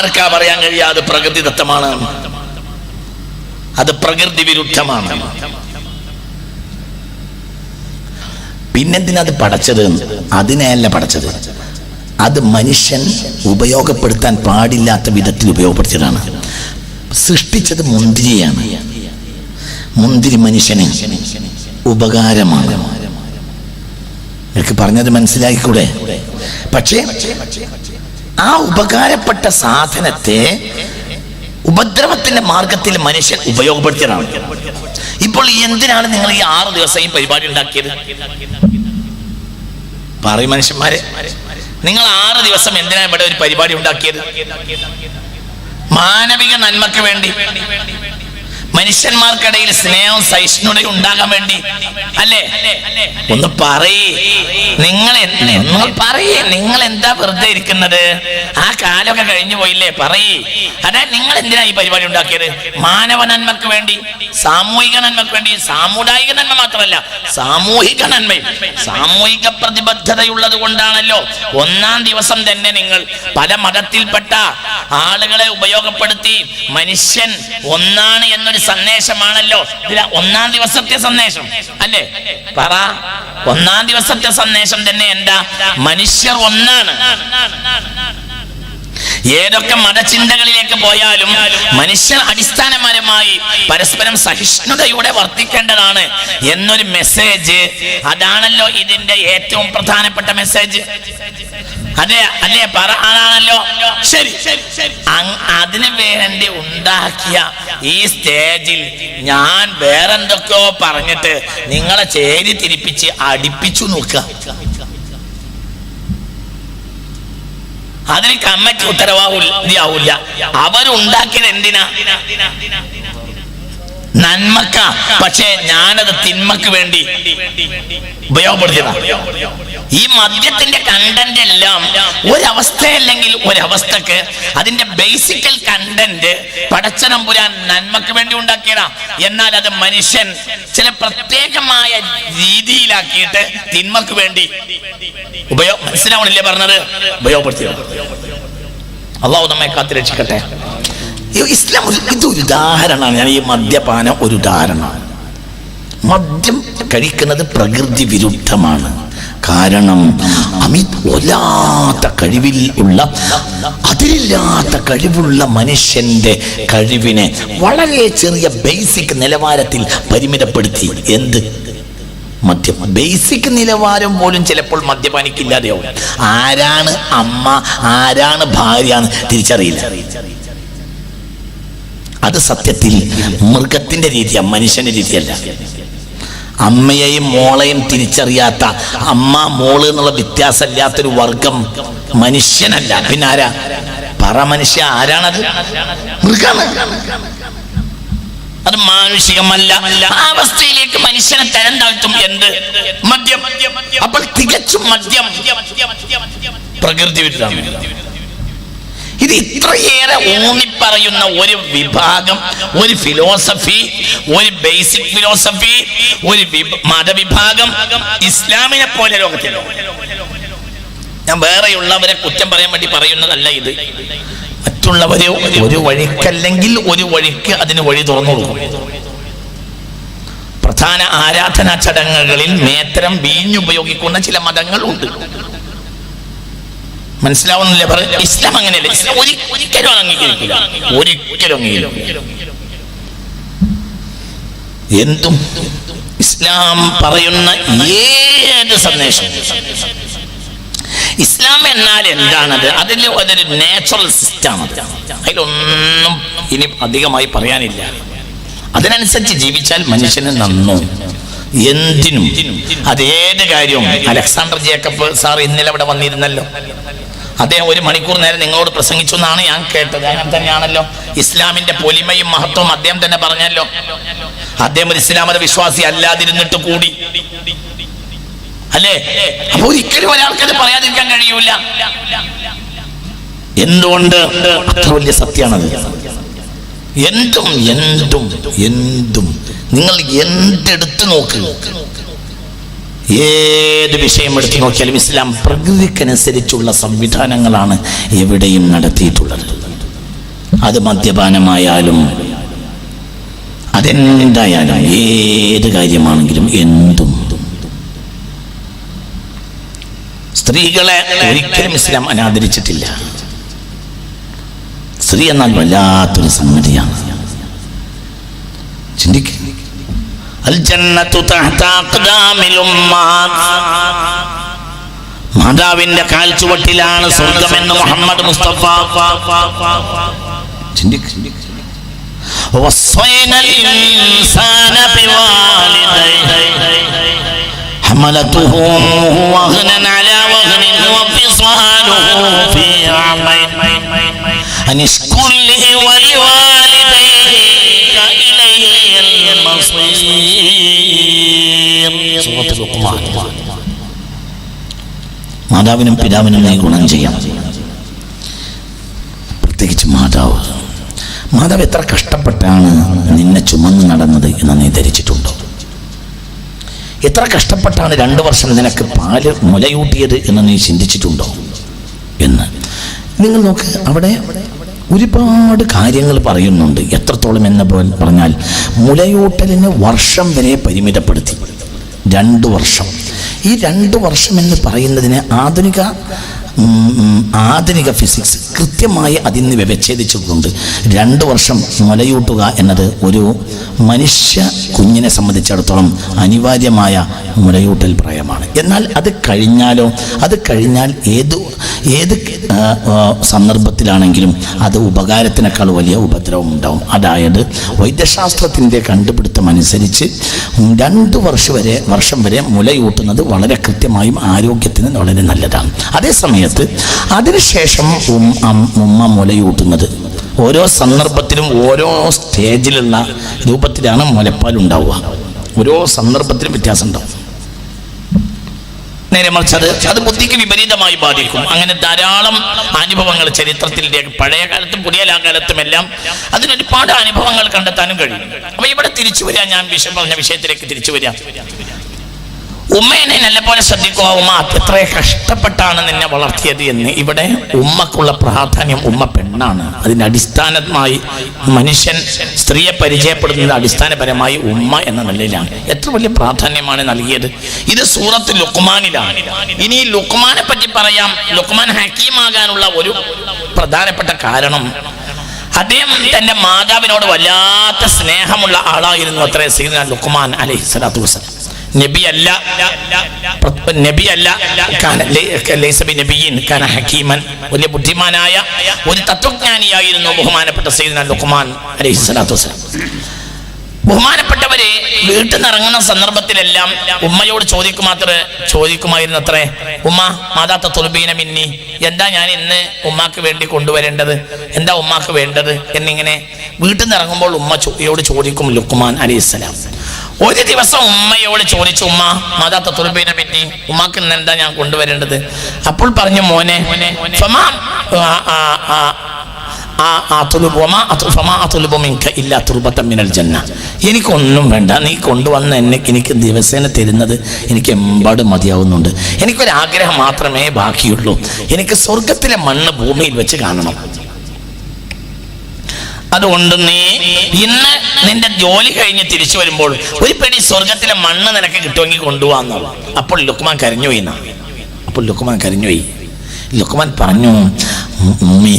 ആർക്കാ പറയാൻ കഴിയാ അത് പ്രകൃതിദത്തമാണ്, അത് പ്രകൃതി വിരുദ്ധമാണ്? പിന്നെന്തിനത് പടച്ചത്? അതിനെയല്ല പടച്ചത്, അത് മനുഷ്യൻ ഉപയോഗപ്പെടുത്താൻ പാടില്ലാത്ത വിധത്തിൽ ഉപയോഗപ്പെടുത്തിയതാണ്. സൃഷ്ടിച്ചത് മുന്തിരിയാണ്. മുന്തിരി മനുഷ്യന് ഉപകാരമാണ്. എനിക്ക് പറഞ്ഞത് മനസ്സിലാക്കിക്കൂടെ? പക്ഷേ ആ ഉപകാരപ്പെട്ട സാധനത്തെ ഉപദ്രവത്തിന്റെ മാർഗത്തിൽ മനുഷ്യൻ ഉപയോഗപ്പെടുത്തിയതാണ്. ഇപ്പോൾ എന്തിനാണ് നിങ്ങൾ ഈ 6 ദിവസം ഈ പരിപാടി ഉണ്ടാക്കിയത്? പറയും മനുഷ്യന്മാരെ, നിങ്ങൾ 6 ദിവസം എന്തിനാണ് ഇവിടെ ഒരു പരിപാടി ഉണ്ടാക്കിയത്? മാനവിക നന്മക്ക് വേണ്ടി, മനുഷ്യന്മാർക്കിടയിൽ സ്നേഹവും സഹിഷ്ണുതയും ഉണ്ടാകാൻ വേണ്ടി അല്ലേ? ഒന്ന് പറയേ, നിങ്ങൾ എന്താ വെറുതെ ഇരിക്കുന്നത്? ആ കാലമൊക്കെ കഴിഞ്ഞു പോയില്ലേ? പറയേ, അതാ നിങ്ങൾ എന്തിനാ ഈ പരിപാടി ഉണ്ടാക്കിയത്? മാനവ നന്മക്ക് വേണ്ടി, സാമൂഹിക നന്മക്ക് വേണ്ടി. സാമുദായിക നന്മ മാത്രമല്ല, സാമൂഹിക നന്മയും സാമൂഹിക പ്രതിബദ്ധതയുള്ളത് കൊണ്ടാണല്ലോ 1-ാം ദിവസം തന്നെ നിങ്ങൾ പല മതത്തിൽപ്പെട്ട ആളുകളെ ഉപയോഗപ്പെടുത്തി മനുഷ്യൻ ഒന്നാണ് എന്നൊരു സന്ദേശമാണല്ലോ 1-ാം ദിവസത്തെ സന്ദേശം അല്ലേ? പറ, 1-ാം ദിവസത്തെ സന്ദേശം തന്നെ എന്താ? മനുഷ്യർ ഒന്നാണ്. ഏതൊക്കെ മതചിന്തകളിലേക്ക് പോയാലും മനുഷ്യർ അടിസ്ഥാനപരമായി പരസ്പരം സഹിഷ്ണുതയോടെ വർത്തിക്കേണ്ടതാണ് എന്നൊരു മെസ്സേജ്, അതാണല്ലോ ഇതിന്റെ ഏറ്റവും പ്രധാനപ്പെട്ട മെസ്സേജ്. അതെ അല്ലേ? ആണല്ലോ. ശരി, അതിനു വേണ്ടി ഉണ്ടാക്കിയ ഈ സ്റ്റേജിൽ ഞാൻ വേറെന്തൊക്കെയോ പറഞ്ഞിട്ട് നിങ്ങളെ ചേരി തിരിപ്പിച്ച് അടിപ്പിച്ചു നോക്കുക. അതിന് കമ്മിറ്റി ഉത്തരവാദിയാവില്ല. അവരുണ്ടാക്കിയത് എന്തിനാ? നന്മക്ക. പക്ഷേ ഞാനത് തിന്മക്ക് വേണ്ടി ഉപയോഗപ്പെടുത്തിയതാണ്. ഈ മദ്യത്തിന്റെ കണ്ടന്റ് എല്ലാം ഒരവസ്ഥയല്ലെങ്കിൽ ഒരവസ്ഥക്ക് അതിന്റെ ബേസിക്കൽ കണ്ടന്റ് പടച്ചതമ്പുരാൻ നന്മക്ക് വേണ്ടി ഉണ്ടാക്കിയതാ. എന്നാൽ അത് മനുഷ്യൻ ചില പ്രത്യേകമായ രീതിയിലാക്കിയിട്ട് തിന്മക്ക് വേണ്ടി മനസ്സിലാവണില്ലേ പറഞ്ഞത്? ഉപയോഗപ്പെടുത്തിയത്. അള്ളാഹു നമ്മെ കാത്തുരക്ഷിക്കട്ടെ. ഇസ്ലാം ഇതൊരു ഉദാഹരണമാണ്. ഞാൻ ഈ മദ്യപാനം ഒരു ഉദാഹരണമാണ്. മദ്യം കഴിക്കുന്നത് പ്രകൃതി വിരുദ്ധമാണ്. കാരണം ഒലാത്ത കഴിവിൽ ഉള്ള, അതിരില്ലാത്ത കഴിവുള്ള മനുഷ്യന്റെ കഴിവിനെ വളരെ ചെറിയ ബേസിക് നിലവാരത്തിൽ പരിമിതപ്പെടുത്തി. എന്ത്? മദ്യം. ബേസിക് നിലവാരം പോലും ചിലപ്പോൾ മദ്യപാനിക്കില്ലാതെയാവും. ആരാണ് അമ്മ, ആരാണ് ഭാര്യ എന്ന് തിരിച്ചറിയില്ല. അത് സത്യത്തിൽ മൃഗത്തിന്റെ രീതിയാണ്, മനുഷ്യന്റെ രീതിയല്ല. അമ്മയെയും മോളെയും തിരിച്ചറിയാത്ത, അമ്മ മോള് എന്നുള്ള വ്യത്യാസമില്ലാത്തൊരു വർഗം മനുഷ്യനല്ല. പിന്നെ ആരാ? പറ മനുഷ്യ, ആരാണത്? മൃഗമാണ്. അത് മാനുഷികമല്ല. ആ അവസ്ഥയിലേക്ക് മനുഷ്യനെ തരം താഴ്ത്തും എന്ത്? മദ്യം. അപ്പോൾ തികച്ചും മദ്യം പ്രകൃതി വിരുദ്ധമാണ്. ഇത് ഇത്രയേറെ ഊന്നിപ്പറയുന്ന ഒരു വിഭാഗം, ഒരു ഫിലോസഫി, ഒരു ബേസിക് ഫിലോസഫി, ഒരു മതവിഭാഗം ഇസ്ലാമിനെ പോലെ ലോകത്തിൽ. ഞാൻ വേറെയുള്ളവരെ കുറ്റം പറയാൻ വേണ്ടി പറയുന്നതല്ല ഇത്. മറ്റുള്ളവരെ ഒരു വഴിക്കല്ലെങ്കിൽ ഒരു വഴിക്ക് അതിന് വഴി തുറന്നു കൊടുക്കും. പ്രധാന ആരാധനാ ചടങ്ങുകളിൽ മേത്തരം വീഞ്ഞുപയോഗിക്കുന്ന ചില മതങ്ങൾ ഉണ്ട്. മനസ്സിലാവുന്നില്ല? ഇസ്ലാം അങ്ങനെയല്ല. ഇസ്ലാം ഒരിക്കലും അംഗീകരിക്കില്ല, ഒരിക്കലും അംഗീകരിക്കില്ല. എന്തും ഇസ്ലാം പറയുന്ന ഏത് സന്ദേശം, ഇസ്ലാം എന്നാൽ എന്താണത്? അതൊരു നാച്ചുറൽ സിസ്റ്റമാണ്. അതിലൊന്നും ഇനി അധികമായി പറയാനില്ല. അതിനനുസരിച്ച് ജീവിച്ചാൽ മനുഷ്യന് നന്നു. എന്തിനും, അതേത് കാര്യവും. അലക്സാണ്ടർ ജേക്കബ് സാർ ഇന്നലെ അവിടെ വന്നിരുന്നല്ലോ. അദ്ദേഹം 1 മണിക്കൂർ നേരം നിങ്ങളോട് പ്രസംഗിച്ചു എന്നാണ് ഞാൻ കേട്ടത്. അങ്ങനെ തന്നെയാണല്ലോ. ഇസ്ലാമിന്റെ പൊലിമയും മഹത്വവും അദ്ദേഹം തന്നെ പറഞ്ഞല്ലോ. അദ്ദേഹം ഒരു ഇസ്ലാം മത വിശ്വാസി അല്ലാതിരുന്നിട്ട് കൂടി അല്ലേ? അപ്പൊ ഒരിക്കലും ഒരാൾക്കത് പറയാതിരിക്കാൻ കഴിയൂല. എന്തുകൊണ്ട്? അത്ര വലിയ സത്യമാണത്. എന്തും എന്തും എന്തും നിങ്ങൾ എന്തെടുത്ത് നോക്ക്, ഏത് വിഷയം എടുത്തു നോക്കിയാലും ഇസ്ലാം പ്രകൃതിക്കനുസരിച്ചുള്ള സംവിധാനങ്ങളാണ് എവിടെയും നടത്തിയിട്ടുള്ളത്. അത് മദ്യപാനമായാലും അതെന്തായാലും ഏത് കാര്യമാണെങ്കിലും എന്തും സ്ത്രീകളെ ഒരിക്കലും ഇസ്ലാം അനാദരിച്ചിട്ടില്ല. സ്ത്രീ എന്നാൽ വല്ലാത്തൊരു സംഗതിയാണ്. ചിന്തിക്കുക. അൽ ജന്നത്തു തഹ്ത അഖ്ദാമിൽ ഉമ്മാത്ത്, മാതാവിന്റെ കാൽച്ചുവട്ടിലാണ് സ്വർഗ്ഗമെന്ന് മുഹമ്മദ് മുസ്തഫ. ചിന്തിക്കുക. വസ്വൈനൽ ഇൻസാന ബിവാലിദൈഹി ഹമലതുഹു വഹ്നൻ അലാ വഹ്നിൻ വഫിസാലുഹു ഫീ ആമൈൻ അനിഷ്കുർ ലി വലിവാലിദൈഹി ഇലൈഹിൽ മസീർ. സൂറത്തുൽ ലുഖ്മാൻ. മാതാവിനും പിതാവിനും നീ ഗുണം ചെയ്യാം. പ്രത്യേകിച്ച് മാതാവ് എത്ര കഷ്ടപ്പെട്ടാണ് നിന്നെ ചുമന്ന് നടന്നത് എന്ന് നീ ധരിച്ചിട്ടുണ്ടോ? എത്ര കഷ്ടപ്പെട്ടാണ് 2 വർഷം നിനക്ക് പാല് മുലയൂട്ടിയത് എന്ന് നീ ചിന്തിച്ചിട്ടുണ്ടോ എന്ന് നിങ്ങൾ നോക്ക്. അവിടെ ഒരുപാട് കാര്യങ്ങൾ പറയുന്നുണ്ട്. എത്രത്തോളം എന്ന് പറഞ്ഞാൽ മുലയൂട്ടലിന് വർഷം വരെ പരിമിതപ്പെടുത്തി. 2 വർഷം. ഈ 2 വർഷം എന്ന് പറയുന്നതിന് ആധുനിക ഫിസിക്സ് കൃത്യമായി അതിന് വ്യവച്ഛേദിച്ചിട്ടുണ്ട്. 2 വർഷം മുലയൂട്ടുക എന്നത് ഒരു മനുഷ്യ കുഞ്ഞിനെ സംബന്ധിച്ചിടത്തോളം അനിവാര്യമായ മുലയൂട്ടൽ പ്രായമാണ്. എന്നാൽ അത് കഴിഞ്ഞാൽ ഏത് സന്ദർഭത്തിലാണെങ്കിലും അത് ഉപകാരത്തിനേക്കാൾ വലിയ ഉപദ്രവം ഉണ്ടാവും. അതായത് വൈദ്യശാസ്ത്രത്തിൻ്റെ കണ്ടുപിടുത്തം അനുസരിച്ച് 2 വർഷം വരെ മുലയൂട്ടുന്നത് വളരെ കൃത്യമായും ആരോഗ്യത്തിന് വളരെ നല്ലതാണ്. അതേസമയത്ത് അതിനുശേഷം ഉമ്മ മുലയൂട്ടുന്നത് ഓരോ സന്ദർഭത്തിലും ഓരോ സ്റ്റേജിലുള്ള രൂപത്തിലാണ് മുലപ്പാൽ ഉണ്ടാവുക. ഓരോ സന്ദർഭത്തിലും വ്യത്യാസം ഉണ്ടാവും. നേരെ മറിച്ച് അത് ബുദ്ധിക്ക് വിപരീതമായി ബാധിക്കും. അങ്ങനെ ധാരാളം അനുഭവങ്ങൾ ചരിത്രത്തിൽ, പഴയ കാലത്തും പുതിയ കാലത്തുമെല്ലാം അതിനൊരുപാട് അനുഭവങ്ങൾ കണ്ടെത്താനും കഴിയും. അപ്പൊ ഇവിടെ തിരിച്ചു വരിക, ഞാൻ പറഞ്ഞ വിഷയത്തിലേക്ക് തിരിച്ചു വരിക. ഉമ്മേനെ നല്ലപോലെ ശ്രദ്ധിക്കുക. ഉമ്മ എത്ര കഷ്ടപ്പെട്ടാണ് നിന്നെ വളർത്തിയത് എന്ന്. ഇവിടെ ഉമ്മക്കുള്ള പ്രാധാന്യം, ഉമ്മ പെണ്ണാണ്. അതിൻ്റെ അടിസ്ഥാനമായി മനുഷ്യൻ സ്ത്രീയെ പരിചയപ്പെടുന്നത് അടിസ്ഥാനപരമായി ഉമ്മ എന്ന നിലയിലാണ്. എത്ര വലിയ പ്രാധാന്യമാണ് നൽകിയത്. ഇത് സൂറത്ത് ലുഖ്മാനിലാണ്. ഇനി ലുഖ്മാനെ പറ്റി പറയാം. ലുഖ്മാൻ ഹക്കീമാകാനുള്ള ഒരു പ്രധാനപ്പെട്ട കാരണം, അദ്ദേഹം തന്റെ മാതാവിനോട് വല്ലാത്ത സ്നേഹമുള്ള ആളായിരുന്നു അത്രേ സയ്യിദുനാ ലുഖ്മാൻ അലൈഹിസ്സലാത്തു വസ്സലാം. നബിയല്ല, വലിയ ബുദ്ധിമാനായ ഒരു തത്വജ്ഞാനിയായിരുന്നു ബഹുമാനപ്പെട്ട സയ്യിദുനാ ലുഖ്മാൻ അലൈഹിസ്സലാത്തു വസ്സലാം. ബഹുമാനപ്പെട്ടവരെ വീട്ടിൽ നിന്ന് ഇറങ്ങുന്ന സന്ദർഭത്തിലെല്ലാം ഉമ്മയോട് ചോദിക്കുമായിരുന്നു അത്രേ, ഉമ്മ മാതാ തത്ലുബീന മിന്നി, എന്താ ഞാൻ ഇന്ന് ഉമ്മാക്ക് വേണ്ടി കൊണ്ടുവരേണ്ടത്, എന്താ ഉമ്മാക്ക് വേണ്ടത് എന്നിങ്ങനെ വീട്ടിൽ നിന്ന് ഇറങ്ങുമ്പോൾ ഉമ്മയോട് ചോദിക്കും ലുഖ്മാൻ അലൈഹിസ്സലാം. ഒരു ദിവസം ഉമ്മയോട് ചോദിച്ചു, ഉമ്മ മാതാ തത്ലുബീന മിന്നി, ഉമ്മാക്ക് ഇന്ന് എന്താ ഞാൻ കൊണ്ടുവരേണ്ടത്? അപ്പോൾ പറഞ്ഞു, മോനെ എനിക്കൊന്നും വേണ്ട, നീ കൊണ്ടുവന്ന എനിക്ക് ദിവസേന തരുന്നത് എനിക്ക് എമ്പാട് മതിയാവുന്നുണ്ട്. എനിക്കൊരാഗ്രഹം മാത്രമേ ബാക്കിയുള്ളൂ, എനിക്ക് സ്വർഗത്തിലെ മണ്ണ് ഭൂമിയിൽ വെച്ച് കാണണം. അതുകൊണ്ട് നീ ഇന്ന് നിന്റെ ജോലി കഴിഞ്ഞ് തിരിച്ചു വരുമ്പോൾ ഒരു പിടി സ്വർഗത്തിലെ മണ്ണ് നിനക്ക് കിട്ടുമെങ്കിൽ കൊണ്ടുപോകാന്നുള്ളൂ. അപ്പോൾ ലുഖ്മാൻ കരഞ്ഞുപോയി. ലുഖ്മാൻ പറഞ്ഞു, ഉമ്മി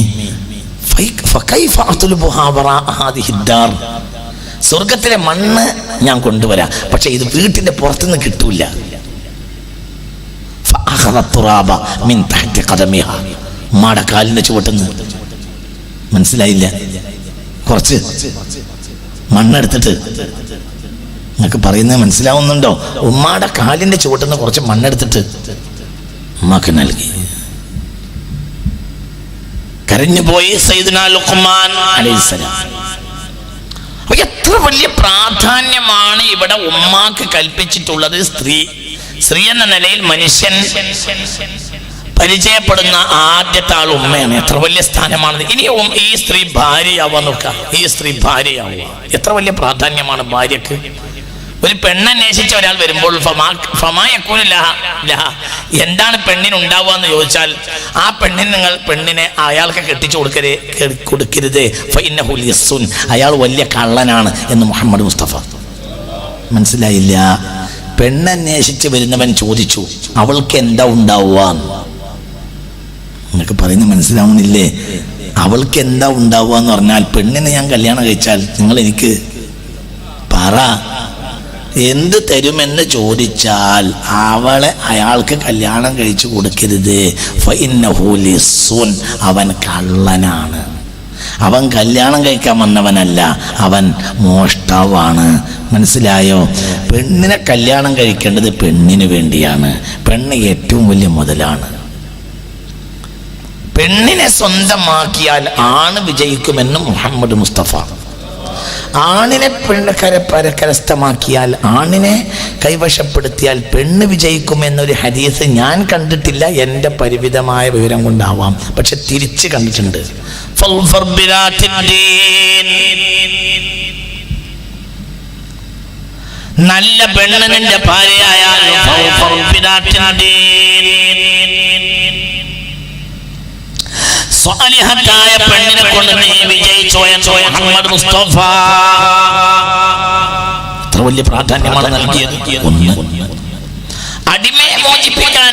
സ്വർഗത്തിലെ മണ്ണ് ഞാൻ കൊണ്ടുവരാം, പക്ഷെ ഇത് വീട്ടിന്റെ പുറത്തുനിന്ന് കിട്ടൂല. ഉമ്മാടെ കാലിന്റെ ചുവട്ടുന്ന്. മനസ്സിലായില്ല? കുറച്ച് മണ്ണെടുത്തിട്ട്, നിങ്ങൾക്ക് പറയുന്നത് മനസ്സിലാവുന്നുണ്ടോ? ഉമ്മാടെ കാലിന്റെ ചുവട്ടുന്ന് കുറച്ച് മണ്ണെടുത്തിട്ട് ഉമ്മാക്ക് നൽകി. കരഞ്ഞുപോയി സയ്യിദുനാ ലുഖ്മാൻ അലൈഹിസ്സലാം. എത്ര വലിയ പ്രാധാന്യമാണ് ഇവിടെ ഉമ്മാക്ക് കൽപ്പിച്ചിട്ടുള്ളത്. സ്ത്രീ എന്ന നിലയിൽ മനുഷ്യൻ പരിചയപ്പെടുന്ന ആദ്യത്തെ ആൾ ഉമ്മയാണ്. എത്ര വലിയ സ്ഥാനമാണ്. ഇനി ഈ സ്ത്രീ ഭാര്യയാവാൻ നോക്കുക. എത്ര വലിയ പ്രാധാന്യമാണ് ഭാര്യക്ക്. ഒരു പെണ്ണന്വേഷിച്ച ഒരാൾ വരുമ്പോൾ എന്താണ് പെണ്ണിനുണ്ടാവുക എന്ന് ചോദിച്ചാൽ, ആ പെണ്ണിനെ അയാൾക്ക് കെട്ടിച്ചു കൊടുക്കരുത്, അയാൾ വലിയ കള്ളനാണ് എന്ന് മുഹമ്മദ് മുസ്തഫ. മനസ്സിലായില്ല? പെണ്ണന്വേഷിച്ച് വരുന്നവൻ ചോദിച്ചു അവൾക്ക് എന്താ ഉണ്ടാവുക? നിങ്ങൾക്ക് പറയുന്നത് മനസ്സിലാവുന്നില്ലേ? അവൾക്ക് എന്താ ഉണ്ടാവുക എന്ന് പറഞ്ഞാൽ, പെണ്ണിനെ ഞാൻ കല്യാണം കഴിച്ചാൽ നിങ്ങൾ എനിക്ക് പറ എന്ത് തരുമെന്ന് ചോദിച്ചാൽ അവളെ അയാൾക്ക് കല്യാണം കഴിച്ചു കൊടുക്കരുത്. അവൻ കള്ളനാണ്, അവൻ കല്യാണം കഴിക്കാൻ വന്നവനല്ല, അവൻ മോഷ്ടാവാണ്. മനസ്സിലായോ? പെണ്ണിനെ കല്യാണം കഴിക്കേണ്ടത് പെണ്ണിന് വേണ്ടിയാണ്. പെണ്ണ് ഏറ്റവും വലിയ മുതലാണ്. പെണ്ണിനെ സ്വന്തമാക്കിയാൽ ആണ് വിജയിക്കുമെന്ന് മുഹമ്മദ് മുസ്തഫ. ആണിനെ പെണ്ണ് കരസ്ഥമാക്കിയാൽ, ആണിനെ കൈവശപ്പെടുത്തിയാൽ പെണ്ണ് വിജയിക്കുമെന്നൊരു ഹദീസ് ഞാൻ കണ്ടിട്ടില്ല. എൻ്റെ പരിമിതമായ വിവരം കൊണ്ടാവാം, പക്ഷെ തിരിച്ച് കണ്ടിട്ടുണ്ട്. നല്ല പെണ്ണ് നിന്റെ ഭാര്യയായാൽ സ്വാലിഹത്തായ പെണ്ണിനെ കൊണ്ട് നീ വിജയിച്ചോ എന്ന് മുഹമ്മദ് മുസ്തഫ. അത്ര വലിയ പ്രാധാന്യമാണ് നൽകിയത്. അടിമയെ മോചിപ്പിക്കാൻ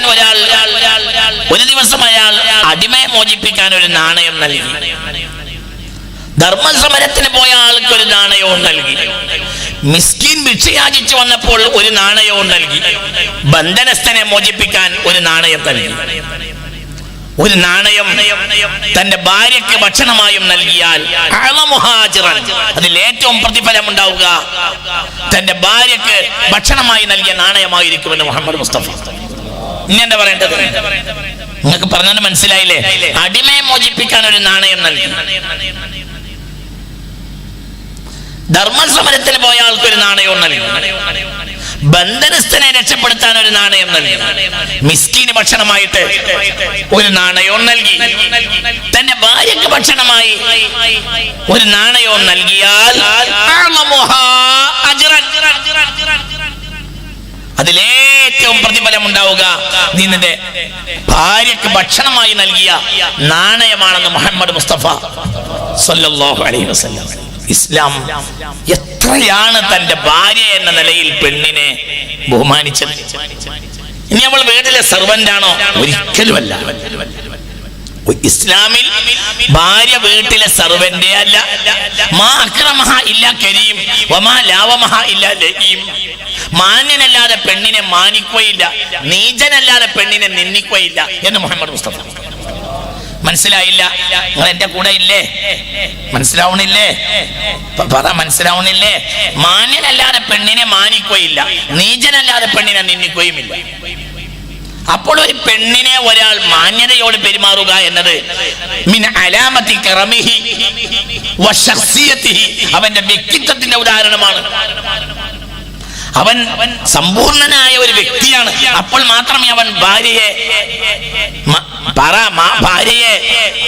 ഒരു ദിവസം അയാൾ അടിമയെ മോചിപ്പിക്കാൻ ഒരു നാണയം നൽകി. ധർമ്മസമരത്തിന് പോയ ആൾക്ക് ഒരു നാണയവും നൽകി. മിസ്കീൻ ഭിക്ഷയാചിച്ചു വന്നപ്പോൾ ഒരു നാണയവും നൽകി. ബന്ധനസ്ഥനെ മോചിപ്പിക്കാൻ ഒരു നാണയം നൽകി. ഒരു നാണയം തന്റെ ഭാര്യയ്ക്ക് ഭക്ഷണമായും നൽകിയാൽ അതിൽ ഏറ്റവും പ്രതിഫലം ഉണ്ടാവുക തന്റെ ഭാര്യയ്ക്ക് ഭക്ഷണമായി നൽകിയ നാണയമായിരിക്കുമെന്ന് മുഹമ്മദ് മുസ്തഫ. ഇനി എന്താ പറയേണ്ടത്? നിങ്ങൾക്ക് പറഞ്ഞത് മനസ്സിലായില്ലേ? അടിമയെ മോചിപ്പിക്കാൻ ഒരു നാണയം നൽകി. ധർമ്മസമരത്തിന് പോയ ആൾക്കൊരു നാണയവും നൽകി. ബന്ധനസ്ഥനെ രക്ഷപ്പെടുത്താൻ ഒരു നാണയം നൽകി. മിസ്കീന് ഭക്ഷണമായിട്ട് ഒരു നാണയവും നൽകി. തന്റെ ഭാര്യക്ക് ഭക്ഷണമായി ഒരു നാണയവും നൽകിയാൽ അതിലേറ്റവും പ്രതിഫലം ഉണ്ടാവുക നീ നിന്റെ ഭാര്യക്ക് ഭക്ഷണമായി നൽകിയ നാണയമാണെന്ന് മുഹമ്മദ് മുസ്തഫ സല്ലല്ലാഹു അലൈഹി വസല്ലം. ഇസ്ലാം എത്രയാണ് തന്റെ ഭാര്യ എന്ന നിലയിൽ പെണ്ണിനെ ബഹുമാനിച്ചത്. ഇനി അവൾ വീട്ടിലെ സെർവന്റ് ആണോ? ഒരിക്കലുമല്ല. ഇസ്ലാമിൽ ഭാര്യ വീട്ടിലെ സെർവന്റ് അല്ല. മാ അക്രമഹ ഇല്ല കരീം വമാ ലാവമഹ ഇല്ല ലഈം. മാന്യനല്ലാതെ പെണ്ണിനെ മാനിക്കുകയില്ല, നീചനല്ലാതെ പെണ്ണിനെ നിന്ദിക്കുകയില്ല എന്ന് മുഹമ്മദ് മുസ്തഫ. മനസ്സിലായില്ല? നിങ്ങൾ എന്റെ കൂടെ ഇല്ലേ? മനസ്സിലാവണില്ലേ? പറ, മനസ്സിലാവണില്ലേ? മാന്യനല്ലാതെ പെണ്ണിനെ മാനിക്കുകയില്ല, നീചനല്ലാതെ പെണ്ണിനെ നിന്ദിക്കുകയുമില്ല. അപ്പോൾ ഒരു പെണ്ണിനെ ഒരാൾ മാന്യതയോട് പെരുമാറുക എന്നത് മിൻ അലാമത്തി കറമിഹി വശഖ്സിയതിഹി, അവന്റെ വ്യക്തിത്വത്തിന്റെ ഉദാഹരണമാണ്. അവൻ സമ്പൂർണനായ ഒരു വ്യക്തിയാണ്. അപ്പോൾ മാത്രമേ അവൻ ഭാര്യയെ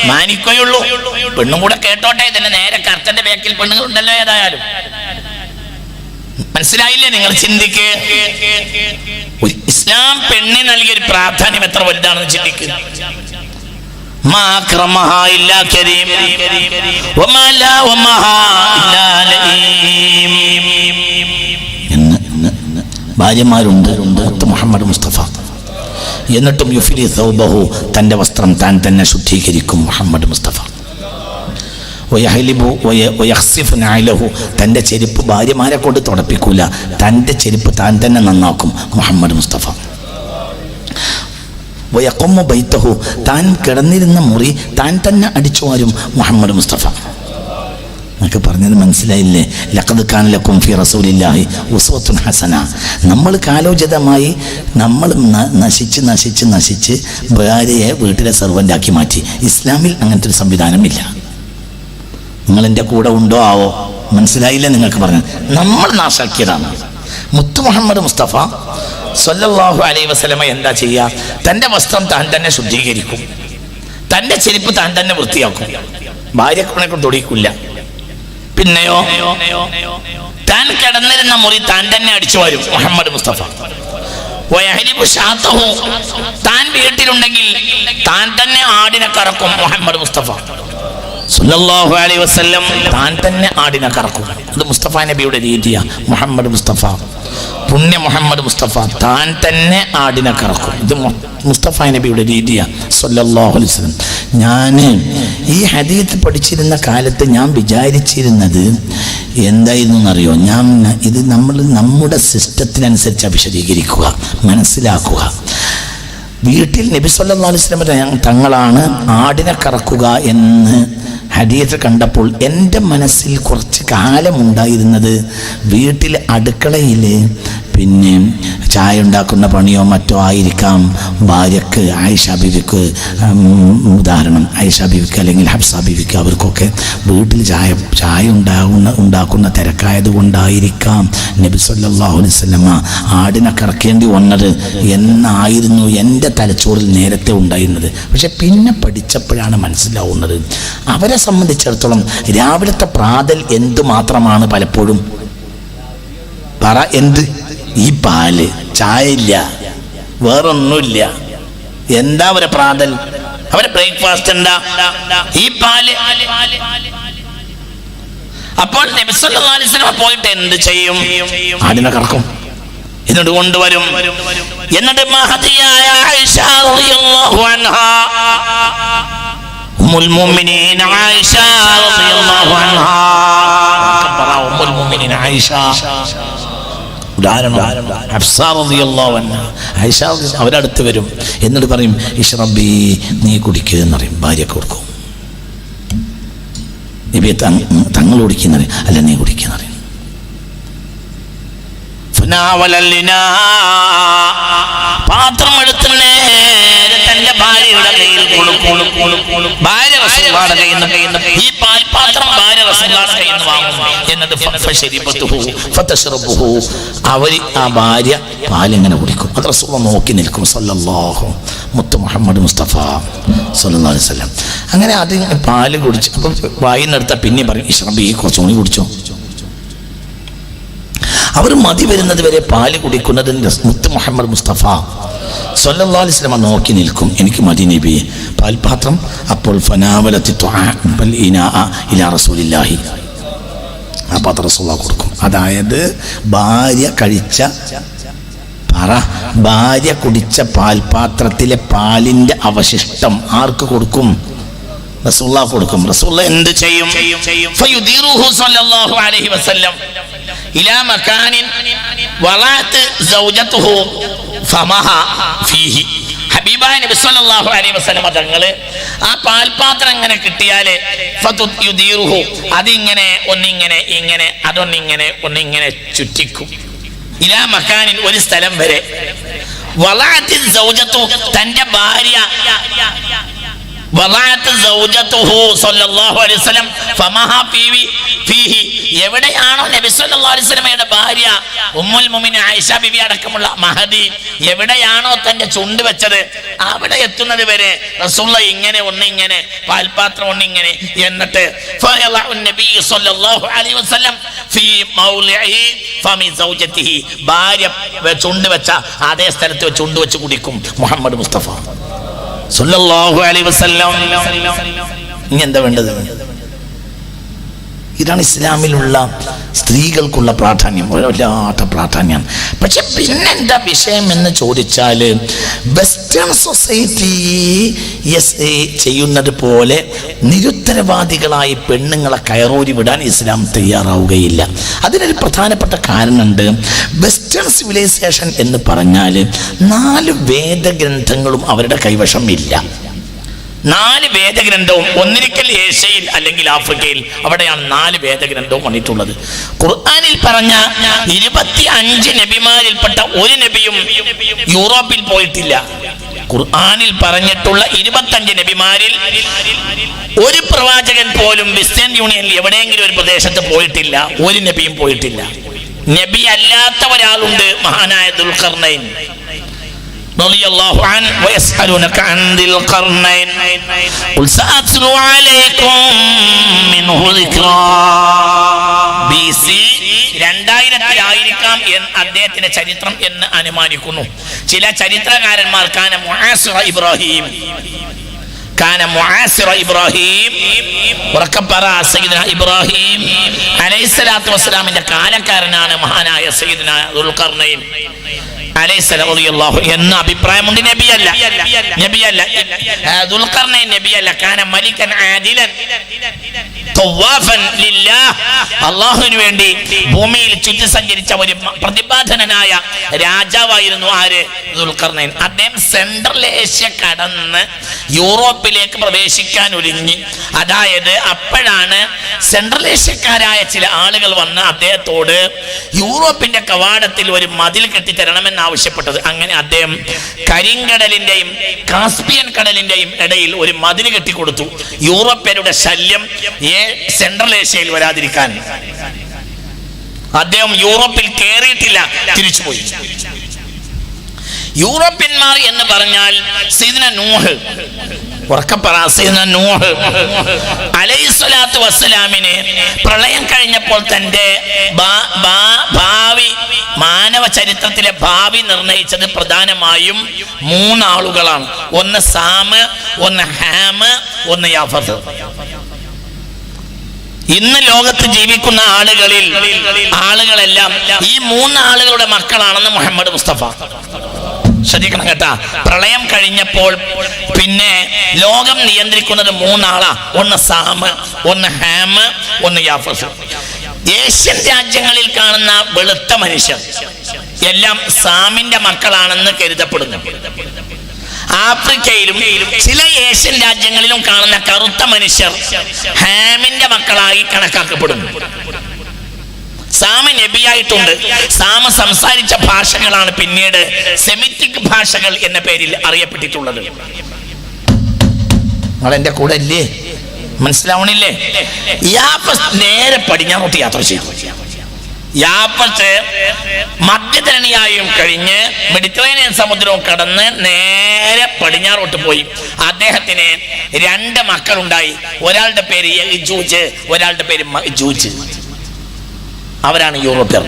മാനിക്കുകയുള്ളൂ. പെണ്ണും കൂടെ കേട്ടോട്ടെ, ഇതിന്റെ നേരെ കർത്തന്റെ ബാക്കിൽ പെണ്ണുങ്ങൾ ഉണ്ടല്ലോ. ഏതായാലും മനസ്സിലായില്ലേ? നിങ്ങൾ ചിന്തിക്ക്. ഇസ്ലാം പെണ്ണിന് നൽകിയൊരു പ്രാധാന്യം എത്ര വലുതാണെന്ന് ചിന്തിക്കുക. ഭാര്യമാരുണ്ട് മുഹമ്മദ് മുസ്തഫ. എന്നിട്ടും യുഫ്ലി സൗബഹു, തന്റെ വസ്ത്രം താൻ തന്നെ ശുദ്ധീകരിക്കും മുഹമ്മദ് മുസ്തഫ. തന്റെ ചെരുപ്പ് ഭാര്യമാരെ കൊണ്ട് തുടപ്പിക്കൂല, തന്റെ ചെരുപ്പ് താൻ തന്നെ നന്നാക്കും മുഹമ്മദ് മുസ്തഫ. വയഖുമ്മു ബൈതഹു, താൻ കിടന്നിരുന്ന മുറി താൻ തന്നെ അടിച്ചു വാരും മുഹമ്മദ് മുസ്തഫ. നിങ്ങൾക്ക് പറഞ്ഞത് മനസ്സിലായില്ലേ? ലഖദ് കാന ലക്കും ഫി റസൂലില്ലാഹി ഉസ്വത്തുൻ ഹസന. നമ്മൾ കാലോചിതമായി നമ്മൾ നശിച്ച് ഭാര്യയെ വീട്ടിലെ സെർവൻ്റാക്കി മാറ്റി. ഇസ്ലാമിൽ അങ്ങനത്തെ ഒരു സംവിധാനമില്ല. നിങ്ങൾ എൻ്റെ കൂടെ ഉണ്ടോ ആവോ? മനസ്സിലായില്ലേ? നിങ്ങൾക്ക് പറഞ്ഞത് നമ്മൾ നാശാക്കിയതാണ്. മുത്തു മുഹമ്മദ് മുസ്തഫ സല്ലല്ലാഹു അലൈഹി വസല്ലമ എന്താ ചെയ്യുക? തൻ്റെ വസ്ത്രം താൻ തന്നെ ശുദ്ധീകരിക്കും, തൻ്റെ ചെരുപ്പ് താൻ തന്നെ വൃത്തിയാക്കും, ഭാര്യയെ കൊണ്ട് തൊടിക്കില്ല. പിന്നെയോ താൻ കിടന്നിരുന്ന മുറി താൻ തന്നെ അടിച്ചു വരും മുഹമ്മദ് മുസ്തഫ. താൻ വീട്ടിലുണ്ടെങ്കിൽ താൻ തന്നെ ആടിനെ കറക്കും മുഹമ്മദ് മുസ്തഫ സല്ലല്ലാഹു അലൈഹി വസല്ലം. താൻ തന്നെ ആടിനെ കറക്കും. അത് മുസ്തഫ നബിയുടെ രീതിയാ. മുഹമ്മദ് മുസ്തഫ, പുണ്യ മുഹമ്മദ് മുസ്തഫ താൻ തന്നെ ആടിനെ കറക്കും. ഇത് മുസ്തഫ നബിയുടെ രീതിയാ സല്ലല്ലാഹു അലൈഹി വസല്ലം. ഞാൻ ഈ ഹദീത്ത് പഠിച്ചിരുന്ന കാലത്ത് ഞാൻ വിചാരിച്ചിരുന്നത് എന്തായിരുന്നു എന്നറിയോ? ഇത് നമ്മുടെ സിസ്റ്റത്തിനനുസരിച്ച് വിശദീകരിക്കുക, മനസ്സിലാക്കുക. വീട്ടിൽ നബി സല്ലല്ലാഹു അലൈഹി വസല്ലം തങ്ങളാണ് ആടിനെ കറക്കുക എന്ന് ഹദീത്ത് കണ്ടപ്പോൾ എൻ്റെ മനസ്സിൽ കുറച്ച് കാലമുണ്ടായിരുന്നത് വീട്ടിൽ അടുക്കളയിൽ പിന്നെ ചായ ഉണ്ടാക്കുന്ന പണിയോ മറ്റോ ആയിരിക്കാം ഭാര്യക്ക്, ആയിഷ ബീവിക്ക്, ഉദാഹരണം ആയിഷ ബീവിക്ക് അല്ലെങ്കിൽ ഹഫ്സ ബീവിക്ക്, അവർക്കൊക്കെ വീട്ടിൽ ചായ ഉണ്ടാക്കുന്ന തിരക്കായത് കൊണ്ടായിരിക്കാം നബി സല്ലല്ലാഹു അലൈഹി വസല്ലമ ആടിനെ കറക്കേണ്ടി വന്നത് എന്നായിരുന്നു എൻ്റെ തലച്ചോറിൽ നേരത്തെ ഉണ്ടായിരുന്നത്. പക്ഷെ പിന്നെ പഠിച്ചപ്പോഴാണ് മനസ്സിലാവുന്നത് അവരെ സംബന്ധിച്ചിടത്തോളം രാവിലത്തെ പ്രാതൽ എന്തുമാത്രമാണ് പലപ്പോഴും പറ എന്ത് ഈ പാല്, ചായ ഇല്ല, വേറൊന്നുമില്ല. എന്താ അവരെ പ്രാതൽ, അവരെ ബ്രേക്ക്ഫാസ്റ്റ് എന്താ? ഈ പാല്. അപ്പോൾ നബി സല്ലല്ലാഹു അലൈഹി വസല്ലം പോയിട്ട് എന്ത് ചെയ്യും? ആടിനെ കറക്കും, എന്നിട്ട് കൊണ്ടുവരും. എന്നിട്ട് മഹദിയായ ആയിഷ റളിയല്ലാഹു അൻഹാ, ഉമ്മുൽ മുഅ്മിനീൻ ആയിഷ റളിയല്ലാഹു അൻഹാ, ഉമ്മുൽ മുഅ്മിനീൻ ആയിഷ അവരടുത്ത് വരും. എന്നിട്ട് പറയും ഇശ്റബി, നീ കുടിക്കുക എന്നറിയും. ഭാര്യക്ക് കൊടുക്കും. നബിയെ തങ്ങൾ കുടിക്കുന്ന, അല്ല നീ കുടിക്കുന്നറിയും. പാത്രം എടുത്ത് നേരെ തന്റെ ഭാര്യയുടെ കയ്യിൽ കൊടുക്കും. ഭാര്യ റസൂലുള്ളാഹിയുടെ കയ്യിൽ നിന്ന് ഈ പാൽപാത്രം ഭാര്യ റസൂലുള്ളാഹിയുടെ കയ്യിൽ നിന്ന് വാങ്ങും. എന്നിട്ട് അവർ ആ ഭാര്യ പാലിങ്ങനെ കുടിക്കും. അത് റസൂലുള്ളാഹി നോക്കി നിൽക്കും സല്ലല്ലാഹു മുത്ത് മുഹമ്മദ് മുസ്തഫ സല്ലല്ലാഹു അലൈഹി വസല്ലം. അങ്ങനെ അത് പാല് കുടിച്ച് അപ്പം വായിന്നെടുത്താൽ പിന്നെ പറയും ഇശ്റബി, കുറച്ചുകൂടി കുടിച്ചോ. അവർ മതി വരുന്നത് വരെ പാല് കുടിക്കുന്നതിന് മുത്ത് മുഹമ്മദ് മുസ്തഫ സല്ലല്ലാഹു അലൈഹി വസല്ലം നോക്കി നിൽക്കും. എനിക്ക് മതി നബി പാൽപാത്രം. അപ്പോൾ ഫനാവലത്തി ഇലാ റസൂലില്ലാഹി, ആ പാത്രം റസൂലുള്ളാഹി കൊടുക്കും. അതായത് ഭാര്യ കഴിച്ച ഭാര്യ കുടിച്ച പാൽപാത്രത്തിലെ പാലിന്റെ അവശിഷ്ടം ആർക്ക് കൊടുക്കും? റസൂലുള്ളാഹി കൊടുക്കും. റസൂലുള്ളാഹി എന്ത് ചെയ്യും? ഫയുദീറുഹു സല്ലല്ലാഹു അലൈഹി വസല്ലം ഇലാ മകാനിൻ വളഅത് സൗജതുഹു ഫമഹ ഫീഹി. ഹബീബായ നബി സല്ലല്ലാഹു അലൈഹി വസല്ലം തങ്ങൾ ആ പാൽപാത്രം ഇങ്ങനെ കിട്ടിയാല് ഫതുയുദീറുഹു, അതിങ്ങനെ ഒന്നിങ്ങനെ ഇങ്ങനെ അതൊന്നിങ്ങനെ ഒന്നിങ്ങനെ ചുറ്റിക്കും. ഇലാ മകാനിൻ, ഒരു സ്ഥലം വരെ. വളഅത് സൗജതുഹു, തന്റെ ഭാര്യ എവിടെയാണോ നബി സല്ലല്ലാഹു അലൈഹി വസല്ലമയുടെ ഭാര്യ ഉമ്മുൽ മുഅ്മിനീൻ ആയിഷ ബിബി അടക്കമുള്ള മഹദി എവിടെയാണോ തന്റെ ചുണ്ട് വെച്ചത് അവിടെ എത്തുന്നത് വരെ റസൂലുള്ളാഹി ഇങ്ങനെ ഒന്നിങ്ങനെ പാൽപാത്രം ഒന്നിങ്ങനെ. എന്നിട്ട് നബി സല്ലല്ലാഹു അലൈഹി വസല്ലം ഫീ മൗളിഇ ഫമി സൗജതിഹി, ഭാര്യ ചുണ്ട് വെച്ച അതേ സ്ഥലത്ത് ചുണ്ട് വെച്ച് കുടിക്കും മുഹമ്മദ് മുസ്തഫ സല്ലല്ലാഹു അലൈഹി വസല്ലം. ഇനി എന്താ വേണ്ടത്? ഇതാണ് ഇസ്ലാമിലുള്ള സ്ത്രീകൾക്കുള്ള പ്രാധാന്യം, വല്ലാത്ത പ്രാധാന്യം. പക്ഷെ പിന്നെന്താ വിഷയം എന്ന് ചോദിച്ചാൽ വെസ്റ്റേൺ സൊസൈറ്റി ചെയ്യുന്നത് പോലെ നിരുത്തരവാദികളായി പെണ്ണുങ്ങളെ കയറൂരി വിടാൻ ഇസ്ലാം തയ്യാറാവുകയില്ല. അതിനൊരു പ്രധാനപ്പെട്ട കാരണമുണ്ട്. വെസ്റ്റേൺ സിവിലൈസേഷൻ എന്ന് പറഞ്ഞാൽ 4 വേദഗ്രന്ഥങ്ങളും അവരുടെ കൈവശം ഇല്ല. 4 വേദഗ്രന്ഥവും ഒന്നിരിക്കൽ ഏഷ്യയിൽ അല്ലെങ്കിൽ ആഫ്രിക്കയിൽ, അവിടെയാണ് 4 വേദഗ്രന്ഥവും വന്നിട്ടുള്ളത്. ഖുർആനിൽ പറഞ്ഞ 25 നബിമാരിൽപ്പെട്ട ഒരു നബിയും യൂറോപ്പിൽ പോയിട്ടില്ല. ഖുർആനിൽ പറഞ്ഞിട്ടുള്ള 25 നബിമാരിൽ ഒരു പ്രവാചകൻ പോലും വെസ്റ്റേൺ യൂണിയനിൽ എവിടെയെങ്കിലും ഒരു പ്രദേശത്ത് പോയിട്ടില്ല. ഒരു നബിയും പോയിട്ടില്ല. നബി അല്ലാത്ത ഒരാളുണ്ട്, മഹാനായ ദുൽഖർനൈൻ റളിയല്ലാഹു അൻഹു. വയസ്അലൂനക അൻ ദിൽഖർനൈൻ ഖുൽ സഅത്ലു അലൈക്കും മിൻഹു ദിക്റാ. ആയിരിക്കാം അദ്ദേഹത്തിന്റെ ചരിത്രം എന്ന് അനുമാനിക്കുന്നു ചില ചരിത്രകാരന്മാർ. കാന മുആസിറ ഇബ്രാഹിം സയ്യിദുനാ ഇബ്രാഹിം അലൈഹിസ്സലാത്തു വസ്സലാമിന്റെ കാലക്കാരനാണ് മഹാനായ സയ്യിദുനാ ദുൽഖർനൈൻ അലൈഹിസ്സലാം റളിയല്ലാഹു എന്ന അഭിപ്രായമുണ്ട്. നബിയല്ല ദുൽഖർനൈൻ നബിയല്ല. കാന മലികൻ ആദിലൻ തവാഫൻ ലില്ലാഹ് അല്ലാഹുവിന് വേണ്ടി ഭൂമിയിൽ ചുറ്റി സഞ്ചരിച്ച ഒരു പ്രതിപാദനനായ രാജാവായിരുന്നു ആര്? ദുൽഖർനൈൻ. അദ്ദേഹം സെൻട്രൽ ഏഷ്യ കടന്ന് യൂറോപ്പിലേക്ക് പ്രവേശിക്കാൻ ഒരുങ്ങി. അതായത് അപ്പോഴാണ് സെൻട്രൽ ഏഷ്യക്കാരായ ചില ആളുകൾ വന്ന് അദ്ദേഹത്തോട് യൂറോപ്പിന്റെ കവാടത്തിൽ ഒരു മതിൽ കെട്ടിത്തരണമെന്ന് ആവശ്യപ്പെട്ടത്. അങ്ങനെ അദ്ദേഹം കരിങ്കടലിന്റെയും കാസ്പിയൻ കടലിന്റെയും ഇടയിൽ ഒരു മതിൽ കെട്ടിക്കൊടുത്തു, യൂറോപ്യരുടെ ശല്യം സെൻട്രൽ ഏഷ്യയിൽ വരാതിരിക്കാൻ. അദ്ദേഹം യൂറോപ്പിൽ കയറിയിട്ടില്ല, തിരിച്ചുപോയി. യൂറോപ്യന്മാർ എന്ന് പറഞ്ഞാൽ സയ്യിദുനാ നൂഹ് അലൈഹിസ്സലാത്തു വസ്സലാമിന് പ്രളയം കഴിഞ്ഞപ്പോൾ തന്റെ ഭാവി മാനവ ചരിത്രത്തിലെ ഭാവി നിർണയിച്ചത് പ്രധാനമായും 3 ആളുകളാണ്. ഒന്ന് സാമ്, ഒന്ന് ഹാമ്, ഒന്ന് യാഫത്ത്. ഇന്ന് ലോകത്ത് ജീവിക്കുന്ന ആളുകളെല്ലാം ഈ 3 ആളുകളുടെ മക്കളാണെന്ന് മുഹമ്മദ് മുസ്തഫ. ശ്രദ്ധിക്കണം കേട്ടാ. പ്രളയം കഴിഞ്ഞപ്പോൾ പിന്നെ ലോകം നിയന്ത്രിക്കുന്നത് 3 ആളാ. ഒന്ന് സാമ്, ഒന്ന് ഹാമ്, ഒന്ന് യാഫത്ത്. ഏഷ്യൻ രാജ്യങ്ങളിൽ കാണുന്ന വെളുത്ത മനുഷ്യർ എല്ലാം സാമിന്റെ മക്കളാണെന്ന് കരുതപ്പെടുന്നു. ആഫ്രിക്കയിലും ചില ഏഷ്യൻ രാജ്യങ്ങളിലും കാണുന്ന കറുത്ത മനുഷ്യർ ഹാമിന്റെ മക്കളായി കണക്കാക്കപ്പെടുന്നു. സാമ നബിയായിട്ടുണ്ട്. സാമ സംസാരിച്ച ഭാഷകളാണ് പിന്നീട് സെമിറ്റിക് ഭാഷകൾ എന്ന പേരിൽ അറിയപ്പെട്ടിട്ടുള്ളത്. നിങ്ങൾ എന്റെ കൂടെ ഇല്ലേ? മനസ്സിലാവണില്ലേ? യാഫത്ത് നേരെ പടിഞ്ഞാറോട്ട് യാത്ര ചെയ്തു. യാഫത്ത് മധ്യധരണിയായും കഴിഞ്ഞ് മെഡിറ്ററേനിയൻ സമുദ്രവും കടന്ന് നേരെ പടിഞ്ഞാറോട്ട് പോയി. അദ്ദേഹത്തിന് 2 മക്കളുണ്ടായി. ഒരാളുടെ പേര് യജൂജ്, ഒരാളുടെ പേര് മഅജൂജ്. അവരാണ് യൂറോപ്യർ.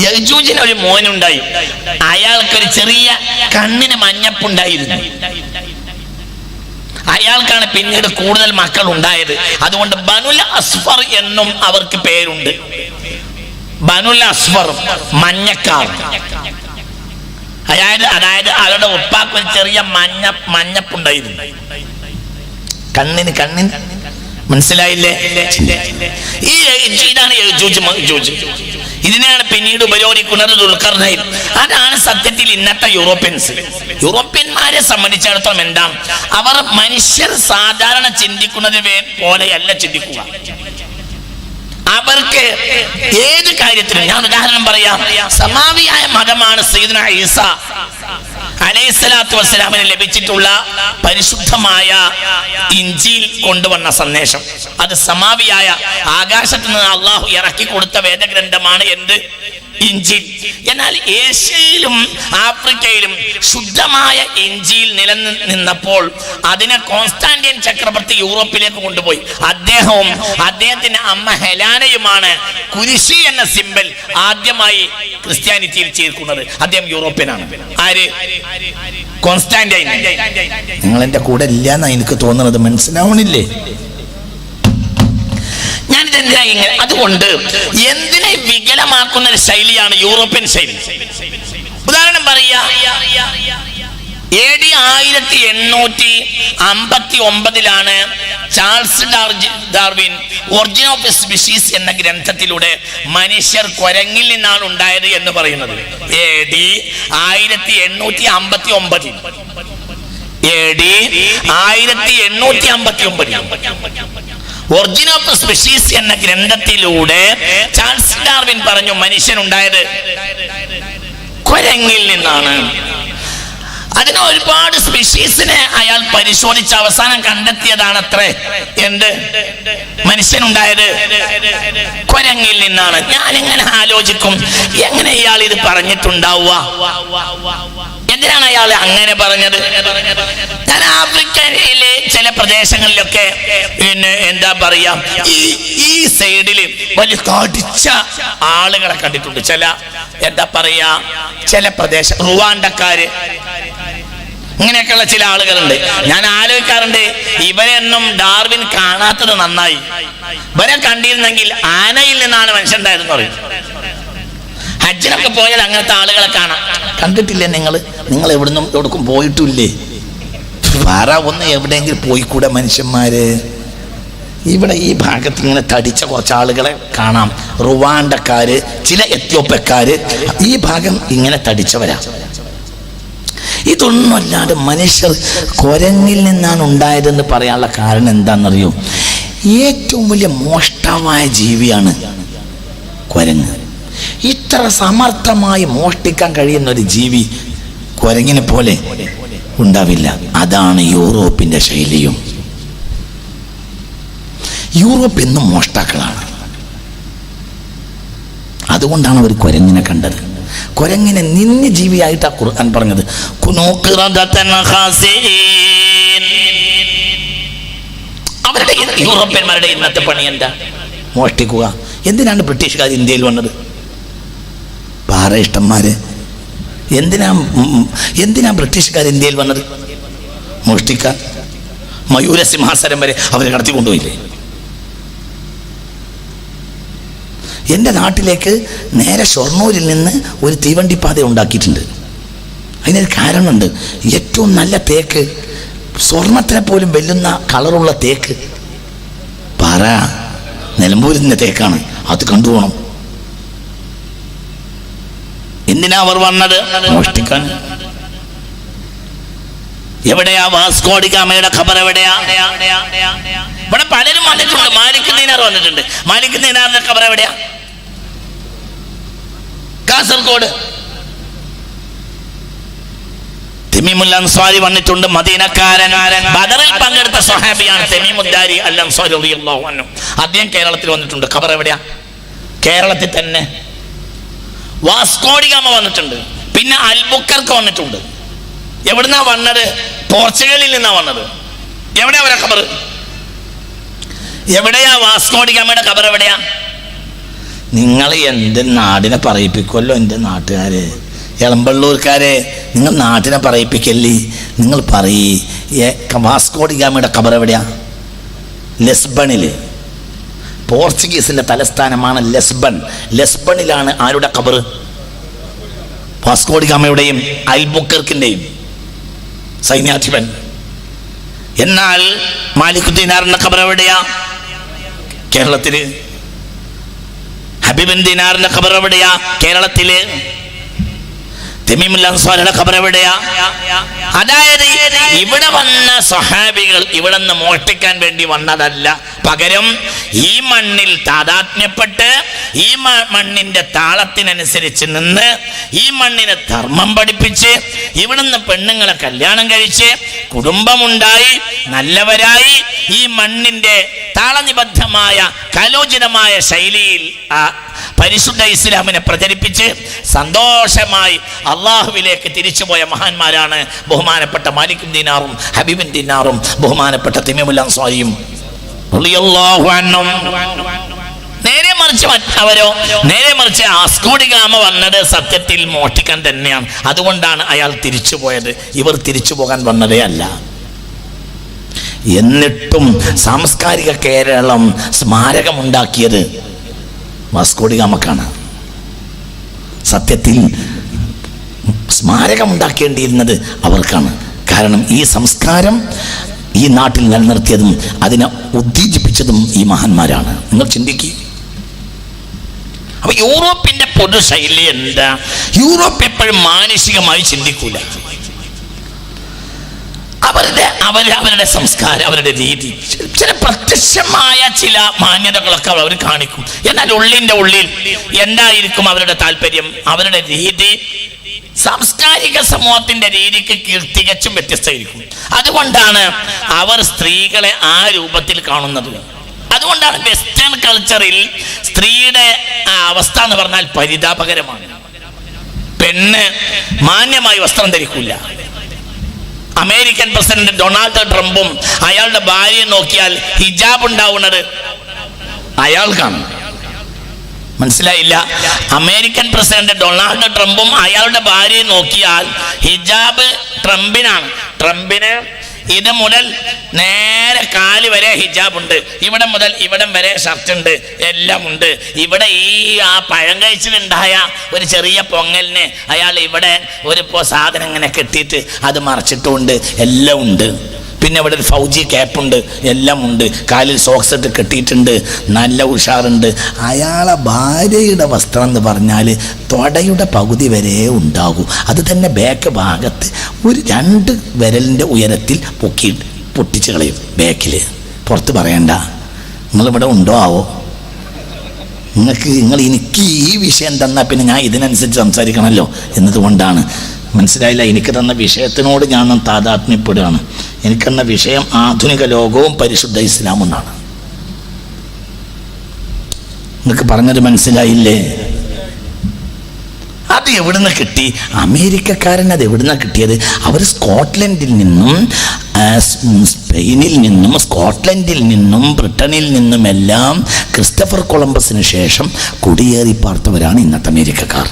യജൂജിന് ഒരു മോനുണ്ടായി. അയാൾക്കൊരു ചെറിയ കണ്ണിന് മഞ്ഞപ്പുണ്ടായിരുന്നു. അയാൾക്കാണ് പിന്നീട് കൂടുതൽ മക്കൾ ഉണ്ടായത്. അതുകൊണ്ട് ബനുൽ അസ്ഫർ എന്നും അവർക്ക് പേരുണ്ട്. ബനുൽ അസ്ഫർ, മഞ്ഞക്കാർ. അതായത് അവരുടെ ഉപ്പാക്ക് ഒരു ചെറിയ മഞ്ഞപ്പുണ്ടായിരുന്നു കണ്ണിന്. മനസ്സിലായില്ലേ? ഇതാണ് യജൂജ് മഅജൂജ്. ഇതിനെയാണ് പിന്നീട് ഉപയോഗിക്കുന്നത് ദുൽഖർനൈൻ. അതാണ് സത്യത്തിൽ ഇന്നത്തെ യൂറോപ്യന്മാരെ സംബന്ധിച്ചിടത്തോളം എന്താ, അവർ മനുഷ്യർ സാധാരണ ചിന്തിക്കുന്നത് പോലെയല്ല ചിന്തിക്കുക. അവർക്ക് ഏത് കാര്യത്തിലും, ഞാൻ ഉദാഹരണം പറയാം, സമാവിയായ മതമാണ് സയ്യിദുനാ ഈസ അലൈഹിസ്സലാത്തു വസ്സലാമിന് ലഭിച്ചിട്ടുള്ള പരിശുദ്ധമായ ഇഞ്ചീൽ കൊണ്ടുവന്ന സന്ദേശം. അത് സമാവിയായ ആകാശത്ത് നിന്ന് അള്ളാഹു ഇറക്കി കൊടുത്ത വേദഗ്രന്ഥമാണ് എന്ത്? ഇഞ്ചീൽ. എന്നാൽ ഏഷ്യയിലും ആഫ്രിക്കയിലും ശുദ്ധമായ ഇഞ്ചീൽ നിലനിന്നപ്പോൾ അതിനെ കോൺസ്റ്റാന്റിയൻ ചക്രവർത്തി യൂറോപ്പിലേക്ക് കൊണ്ടുപോയി. അദ്ദേഹവും അദ്ദേഹത്തിന്റെ അമ്മ ഹെലാനയുമാണ് കുരിശി എന്ന സിമ്പൽ ആദ്യമായി ക്രിസ്ത്യാനിറ്റിയിൽ ചേർക്കുന്നത്. അദ്ദേഹം യൂറോപ്യനാണ്. ആര്? കോൺസ്റ്റാന്റൈൻ. നിങ്ങൾ എന്റെ കൂടെ ഇല്ല എന്നാ എനിക്ക് തോന്നുന്നത്. മനസ്സിലാവണില്ലേ? അതുകൊണ്ട് എന്തിനെ വികലമാക്കുന്ന ഒരു ശൈലിയാണ് യൂറോപ്യൻ ശൈലി. ഉദാഹരണം പറയാ, AD 1859 Charles Darwin origin of species എന്ന ഗ്രന്ഥത്തിലൂടെ മനുഷ്യർ കുരങ്ങിൽ നിന്നാണ് ഉണ്ടായത് എന്ന് പറയുന്നത്. AD 1859 ഒറിജിൻ ഓഫ് സ്പീഷീസ് എന്ന ഗ്രന്ഥത്തിലൂടെ ചാൾസ് ഡാർവിൻ പറഞ്ഞു മനുഷ്യനുണ്ടായത് കുരങ്ങിൽ നിന്നാണ്. അതിന് ഒരുപാട് സ്പീഷീസിനെ അയാൾ പരിശോധിച്ച് അവസാനം കണ്ടെത്തിയതാണ് അത്രേ എന്ത്? മനുഷ്യനുണ്ടായത് കുരങ്ങിൽ നിന്നാണ്. ഞാനിങ്ങനെ ആലോചിക്കും, എങ്ങനെ ഇയാൾ ഇത് പറഞ്ഞിട്ടുണ്ടാവുക? എന്തിനാണ് അയാൾ അങ്ങനെ പറഞ്ഞത്? ഞാൻ ആ ആഫ്രിക്കയിലെ ചില പ്രദേശങ്ങളിലൊക്കെ പിന്നെ എന്താ പറയാ ഈ സൈഡില് വലിയ കടിച്ച ആളുകളെ കണ്ടിട്ടുണ്ട്. ചില എന്താ പറയാ ചില പ്രദേശം റുവാണ്ടക്കാര് ഇങ്ങനെയൊക്കെയുള്ള ചില ആളുകളുണ്ട്. ഞാൻ ആലോചിക്കാറുണ്ട്, ഇവരെയൊന്നും ഡാർവിൻ കാണാത്തത് നന്നായി. ഇവരെ കണ്ടിരുന്നെങ്കിൽ ആനയിൽ നിന്നാണ് മനുഷ്യണ്ടായതെന്ന് പറയും. ഹജ്ജിനൊക്കെ പോയാൽ അങ്ങനത്തെ ആളുകളെ കാണാം. കണ്ടിട്ടില്ലേ നിങ്ങൾ എവിടുക്കും പോയിട്ടില്ലേ? വേറെ ഒന്ന് എവിടെയെങ്കിലും പോയിക്കൂടെ മനുഷ്യന്മാര്? ഇവിടെ ഈ ഭാഗത്ത് ഇങ്ങനെ തടിച്ച കുറച്ച് ആളുകളെ കാണാം. റുവാണ്ടക്കാര്, ചില എത്യോപ്യക്കാര്, ഈ ഭാഗം ഇങ്ങനെ തടിച്ചവരാ. ഇതൊന്നും അല്ലാതെ മനുഷ്യർ കുരങ്ങിൽ നിന്നാണ് ഉണ്ടായതെന്ന് പറയാനുള്ള കാരണം എന്താണെന്നറിയോ? ഏറ്റവും വലിയ മോഷ്ടാവായ ജീവിയാണ് കുരങ്ങ്. ഇത്ര സമർത്ഥമായി മോഷ്ടിക്കാൻ കഴിയുന്ന ഒരു ജീവി കുരങ്ങിനെ പോലെ ഉണ്ടാവില്ല. അതാണ് യൂറോപ്പിന്റെ ശൈലിയും. യൂറോപ്പ് എന്നും മോഷ്ടാക്കളാണ്. അതുകൊണ്ടാണ് അവർ കുരങ്ങിനെ കണ്ടത്. കുരങ്ങിനെ നിന്യ ജീവിയായിട്ടാ ഖുർആൻ പറഞ്ഞത്. അവരുടെ യൂറോപ്യന്മാരുടെ ഇന്നത്തെ പണി എന്താ? മോഷ്ടിക്കുക. എന്തിനാണ് ബ്രിട്ടീഷുകാർ ഇന്ത്യയിൽ വന്നത്? പാറയിഷ്ടന്മാര്. എന്തിനാ ബ്രിട്ടീഷുകാർ ഇന്ത്യയിൽ വന്നത്? മോഷ്ടിക്കാൻ. മയൂര സിംഹാസനം വരെ അവരെ കടത്തിക്കൊണ്ടുപോയില്ലേ? എൻ്റെ നാട്ടിലേക്ക് നേരെ ഷൊർണൂരിൽ നിന്ന് ഒരു തീവണ്ടിപ്പാത ഉണ്ടാക്കിയിട്ടുണ്ട്. അതിനൊരു കാരണമുണ്ട്. ഏറ്റവും നല്ല തേക്ക്, സ്വർണത്തിനെ പോലും വെല്ലുന്ന കളറുള്ള തേക്ക് പാറ നിലമ്പൂരിൻ്റെ തേക്കാണ്. അത് കണ്ടുപോകണം. എന്തിനാ അവർ വന്നത്? മോഷ്ടിക്കാൻ. എവിടെയാ വാസ്കോഡി ഗാമയുടെ ഖബർ? എവിടെയാ? ഇവിടെ പലരും വന്നിട്ടുണ്ട്. മാലിക് ദീനാർ വന്നിട്ടുണ്ട്. മാലിക് ദീനാറിന്റെ ഖബർ എവിടെയാ? കാസർഗോഡ്. തമീമുൽ അൻസാരി വന്നിട്ടുണ്ട്. മദീനക്കാരൻ, ബദറിൽ പങ്കെടുത്ത സ്വഹാബിയാണ് തമീമുദ്ദാരി അൽ അൻസാരി റളിയല്ലാഹു അൻഹു. അദ്ദേഹം കേരളത്തിൽ വന്നിട്ടുണ്ട്. ഖബർ എവിടെയാ? കേരളത്തിൽ തന്നെ. വാസ്കോഡി ഗാമ വന്നിട്ടുണ്ട്. പിന്നെ അൽബുക്കർക്ക് വന്നിട്ടുണ്ട്. എവിടുന്നാ വന്നത്? പോർച്ചുഗലിൽ നിന്നാ വന്നത്. എവിടെയാ അവരെ ഖബർ? എവിടെയാ വാസ്കോഡി ഗാമയുടെ ഖബർ? എവിടെയാ? നിങ്ങൾ എന്ത് നാടിനെ പറയിപ്പിക്കുമല്ലോ എൻ്റെ നാട്ടുകാരെ, എളമ്പള്ളൂർക്കാരെ. നിങ്ങൾ നാട്ടിനെ പറയിപ്പിക്കല്ലേ. നിങ്ങൾ പറയേ വാസ്കോഡി ഗാമയുടെ ഖബർ എവിടെയാ? ലിസ്ബണില്. പോർച്ചുഗീസിന്റെ തലസ്ഥാനമാണ് ലിസ്ബൺ. ലിസ്ബണിലാണ് ആരുടെ ഖബർ? വാസ്കോഡി ഗാമയുടെയും അൽബുക്കർക്കിന്റെയും സൈന്യാധിപൻ. എന്നാൽ മാലിക് ദീനാറിന്റെ ഖബർ എവിടെയാ? കേരളത്തില്. ഹബീബിൻ ദീനാറിന്റെ ഖബർ എവിടെയാ? കേരളത്തില്. തമീമുൽ അൻസാരിയുടെ ഖബർ എവിടെയാ? അതായത് ഇവിടെ വന്ന സ്വഹാബികൾ ഇവിടെ നിന്ന് മോഷ്ടിക്കാൻ വേണ്ടി വന്നതല്ല. പകരം ഈ മണ്ണിൽ താദാത്മ്യപ്പെട്ട് ഈ മണ്ണിന്റെ താളത്തിനനുസരിച്ച് നിന്ന് ഈ മണ്ണിനെ ധർമ്മം പഠിപ്പിച്ച് ഇവിടുന്ന് പെണ്ണുങ്ങളെ കല്യാണം കഴിച്ച് കുടുംബമുണ്ടായി നല്ലവരായി ഈ മണ്ണിന്റെ താളനിബദ്ധമായ കലോചിതമായ ശൈലിയിൽ പരിശുദ്ധ ഇസ്ലാമിനെ പ്രചരിപ്പിച്ച് സന്തോഷമായി അള്ളാഹുവിലേക്ക് തിരിച്ചുപോയ മഹാന്മാരാണ് ബഹുമാനപ്പെട്ട മാലിക് ദീനാറും ഹബീബിൻ ദീനാറും ബഹുമാനപ്പെട്ട തമീമുൽ അൻസാരിയും റളിയല്ലാഹു അൻഹും. നേരെ മറിച്ച് വാസ്കോഡി ഗാമ വന്നത് സത്യത്തിൽ മോഷ്ടിക്കാൻ തന്നെയാണ്. അതുകൊണ്ടാണ് അയാൾ തിരിച്ചുപോയത്. ഇവർ തിരിച്ചു പോകാൻ വന്നതേ അല്ല. എന്നിട്ടും സാംസ്കാരിക കേരളം സ്മാരകമുണ്ടാക്കിയത് വാസ്കോഡി ഗാമക്കാണ്. സത്യത്തിൽ സ്മാരകമുണ്ടാക്കേണ്ടിയിരുന്നത് അവർക്കാണ്. കാരണം ഈ സംസ്കാരം ഈ നാട്ടിൽ നിലനിർത്തിയതും അതിനെ ഉദ്ദീപിപ്പിച്ചതും ഈ മഹാന്മാരാണ്. നിങ്ങൾ ചിന്തിക്കുക. അപ്പൊ യൂറോപ്പിന്റെ പൊതു ശൈലി എന്താ? യൂറോപ്പ് എപ്പോഴും മാനുഷികമായി ചിന്തിക്കൂല. അവരുടെ സംസ്കാരം, അവരുടെ രീതി, ചില പ്രത്യക്ഷമായ ചില മാന്യതകളൊക്കെ അവർ കാണിക്കും. എന്നാൽ ഉള്ളിന്റെ ഉള്ളിൽ എന്തായിരിക്കും അവരുടെ താല്പര്യം? അവരുടെ രീതി സാംസ്കാരിക സമൂഹത്തിന്റെ രീതിക്ക് തികച്ചും വ്യത്യസ്തമായിരിക്കും. അതുകൊണ്ടാണ് അവർ സ്ത്രീകളെ ആ രൂപത്തിൽ കാണുന്നത്. അതുകൊണ്ടാണ് വെസ്റ്റേൺ കൾച്ചറിൽ സ്ത്രീയുടെ അവസ്ഥ എന്ന് പറഞ്ഞാൽ പരിതാപകരമാണ്. പെണ്ണ് മാന്യമായി വസ്ത്രം ധരിക്കില്ല. അമേരിക്കൻ പ്രസിഡന്റ് ഡൊണാൾഡ് ട്രംപും അയാളുടെ ഭാര്യയെ നോക്കിയാൽ ഹിജാബ് ഉണ്ടാവുന്നത് അയാൾക്കാണ്. മനസ്സിലായില്ല? അമേരിക്കൻ പ്രസിഡന്റ് ഡൊണാൾഡ് ട്രംപും അയാളുടെ ഭാര്യയെ നോക്കിയാൽ ഹിജാബ് ട്രംപിനാണ്. ട്രംപിന് ഇത് മുതൽ നേരെ കാല് വരെ ഹിജാബ് ഉണ്ട്, ഇവിടെ മുതൽ ഇവിടം വരെ ഷർട്ട് ഉണ്ട്, എല്ലാം ഉണ്ട്. ഇവിടെ ആ പഴം കഴിച്ചിട്ടുണ്ടായ ഒരു ചെറിയ പൊങ്ങലിന് അയാൾ ഇവിടെ ഒരു സാധനം ഇങ്ങനെ കെട്ടിയിട്ട് അത് മറച്ചിട്ടുമുണ്ട്, എല്ലാം ഉണ്ട്. പിന്നെ ഇവിടെ ഒരു ഫൗജി ക്യാപ്പുണ്ട്, എല്ലാം ഉണ്ട്. കാലിൽ സോക്സ് ഇട്ട് കെട്ടിയിട്ടുണ്ട്, നല്ല ഉഷാറുണ്ട്. അയാളെ ഭാര്യയുടെ വസ്ത്രം എന്ന് പറഞ്ഞാൽ തൊടയുടെ പകുതി വരെ ഉണ്ടാകും. അത് തന്നെ ബാക്ക് ഭാഗത്ത് ഒരു 2 വിരലിൻ്റെ ഉയരത്തിൽ പൊട്ടിച്ച് കളയും ബാക്കിൽ. പുറത്ത് പറയണ്ട. നിങ്ങളിവിടെ ഉണ്ടോ ആവോ? നിങ്ങൾ എനിക്ക് ഈ വിഷയം തന്നാൽ പിന്നെ ഞാൻ ഇതിനനുസരിച്ച് സംസാരിക്കണമല്ലോ എന്നതുകൊണ്ടാണ്. മനസ്സിലായില്ല? എനിക്ക് തന്ന വിഷയത്തിനോട് ഞാൻ താതാത്മ്യപ്പെടുകയാണ്. എനിക്കെന്ന വിഷയം ആധുനിക ലോകവും പരിശുദ്ധ ഇസ്ലാമും എന്നാണ്. നിങ്ങൾക്ക് പറഞ്ഞത് മനസ്സിലായില്ലേ? അത് എവിടുന്ന് കിട്ടി? അമേരിക്കക്കാരൻ അത് എവിടുന്ന കിട്ടിയത്? അവർ സ്കോട്ട്ലൻഡിൽ നിന്നും സ്പെയിനിൽ നിന്നും സ്കോട്ട്ലൻഡിൽ നിന്നും ബ്രിട്ടനിൽ നിന്നുമെല്ലാം ക്രിസ്റ്റഫർ കൊളംബസിന് ശേഷം കുടിയേറി പാർത്തവരാണ് ഇന്നത്തെ അമേരിക്കക്കാർ.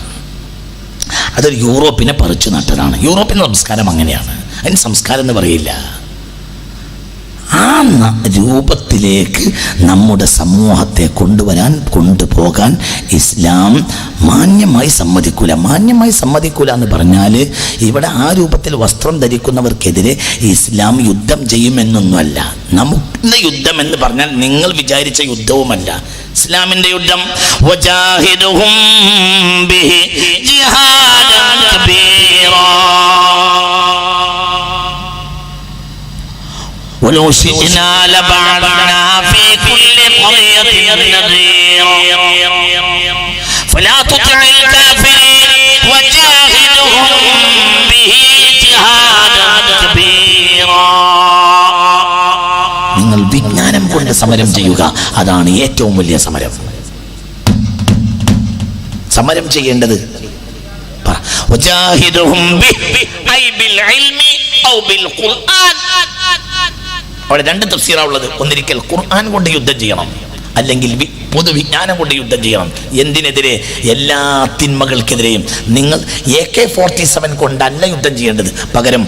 അതൊരു യൂറോപ്പിനെ പറിച്ചു നട്ടതാണ്. യൂറോപ്പിൻ്റെ സംസ്കാരം അങ്ങനെയാണ്. അതിന് സംസ്കാരം എന്ന് പറയില്ല. ആ രൂപത്തിലേക്ക് നമ്മുടെ സമൂഹത്തെ കൊണ്ടുപോകാൻ ഇസ്ലാം മാന്യമായി സമ്മതിക്കൂല എന്ന് പറഞ്ഞാൽ ഇവിടെ ആ രൂപത്തിൽ വസ്ത്രം ധരിക്കുന്നവർക്കെതിരെ ഇസ്ലാം യുദ്ധം ചെയ്യുമെന്നൊന്നുമല്ല. നമ്മുടെ യുദ്ധം എന്ന് പറഞ്ഞാൽ നിങ്ങൾ വിചാരിച്ച യുദ്ധവുമല്ല. ഇസ്ലാമിന്റെ യുദ്ധം വജാഹിദുഹും ബിഹി ജിഹാദൻ കബീറാ ولو شئنا لبعثنا في كل قرية نذيرا فلا تطع الكافرين وجاهدهم به جهادا كبيرا. നിങ്ങൾ വിജ്ഞാനം കൊണ്ട് സമരം ചെയ്യുക, അതാണ് ഏറ്റവും വലിയ സമരം. സമരം ചെയ്യേണ്ടത് വജാഹിദുഹും ബിഹി ഐ ബിൽ ഇൽമി ഔ ബിൽ ഖുർആൻ. അവിടെ 2 തഫ്സീറാ ഉള്ളത്. ഒന്നിരിക്കൽ ഖുർആൻ കൊണ്ട് യുദ്ധം ചെയ്യണം, അല്ലെങ്കിൽ പൊതുവിജ്ഞാനം കൊണ്ട് യുദ്ധം ചെയ്യണം. എന്തിനെതിരെ? എല്ലാ തിന്മകൾക്കെതിരെയും. നിങ്ങൾ AK-47 കൊണ്ടല്ല യുദ്ധം ചെയ്യേണ്ടത്, പകരം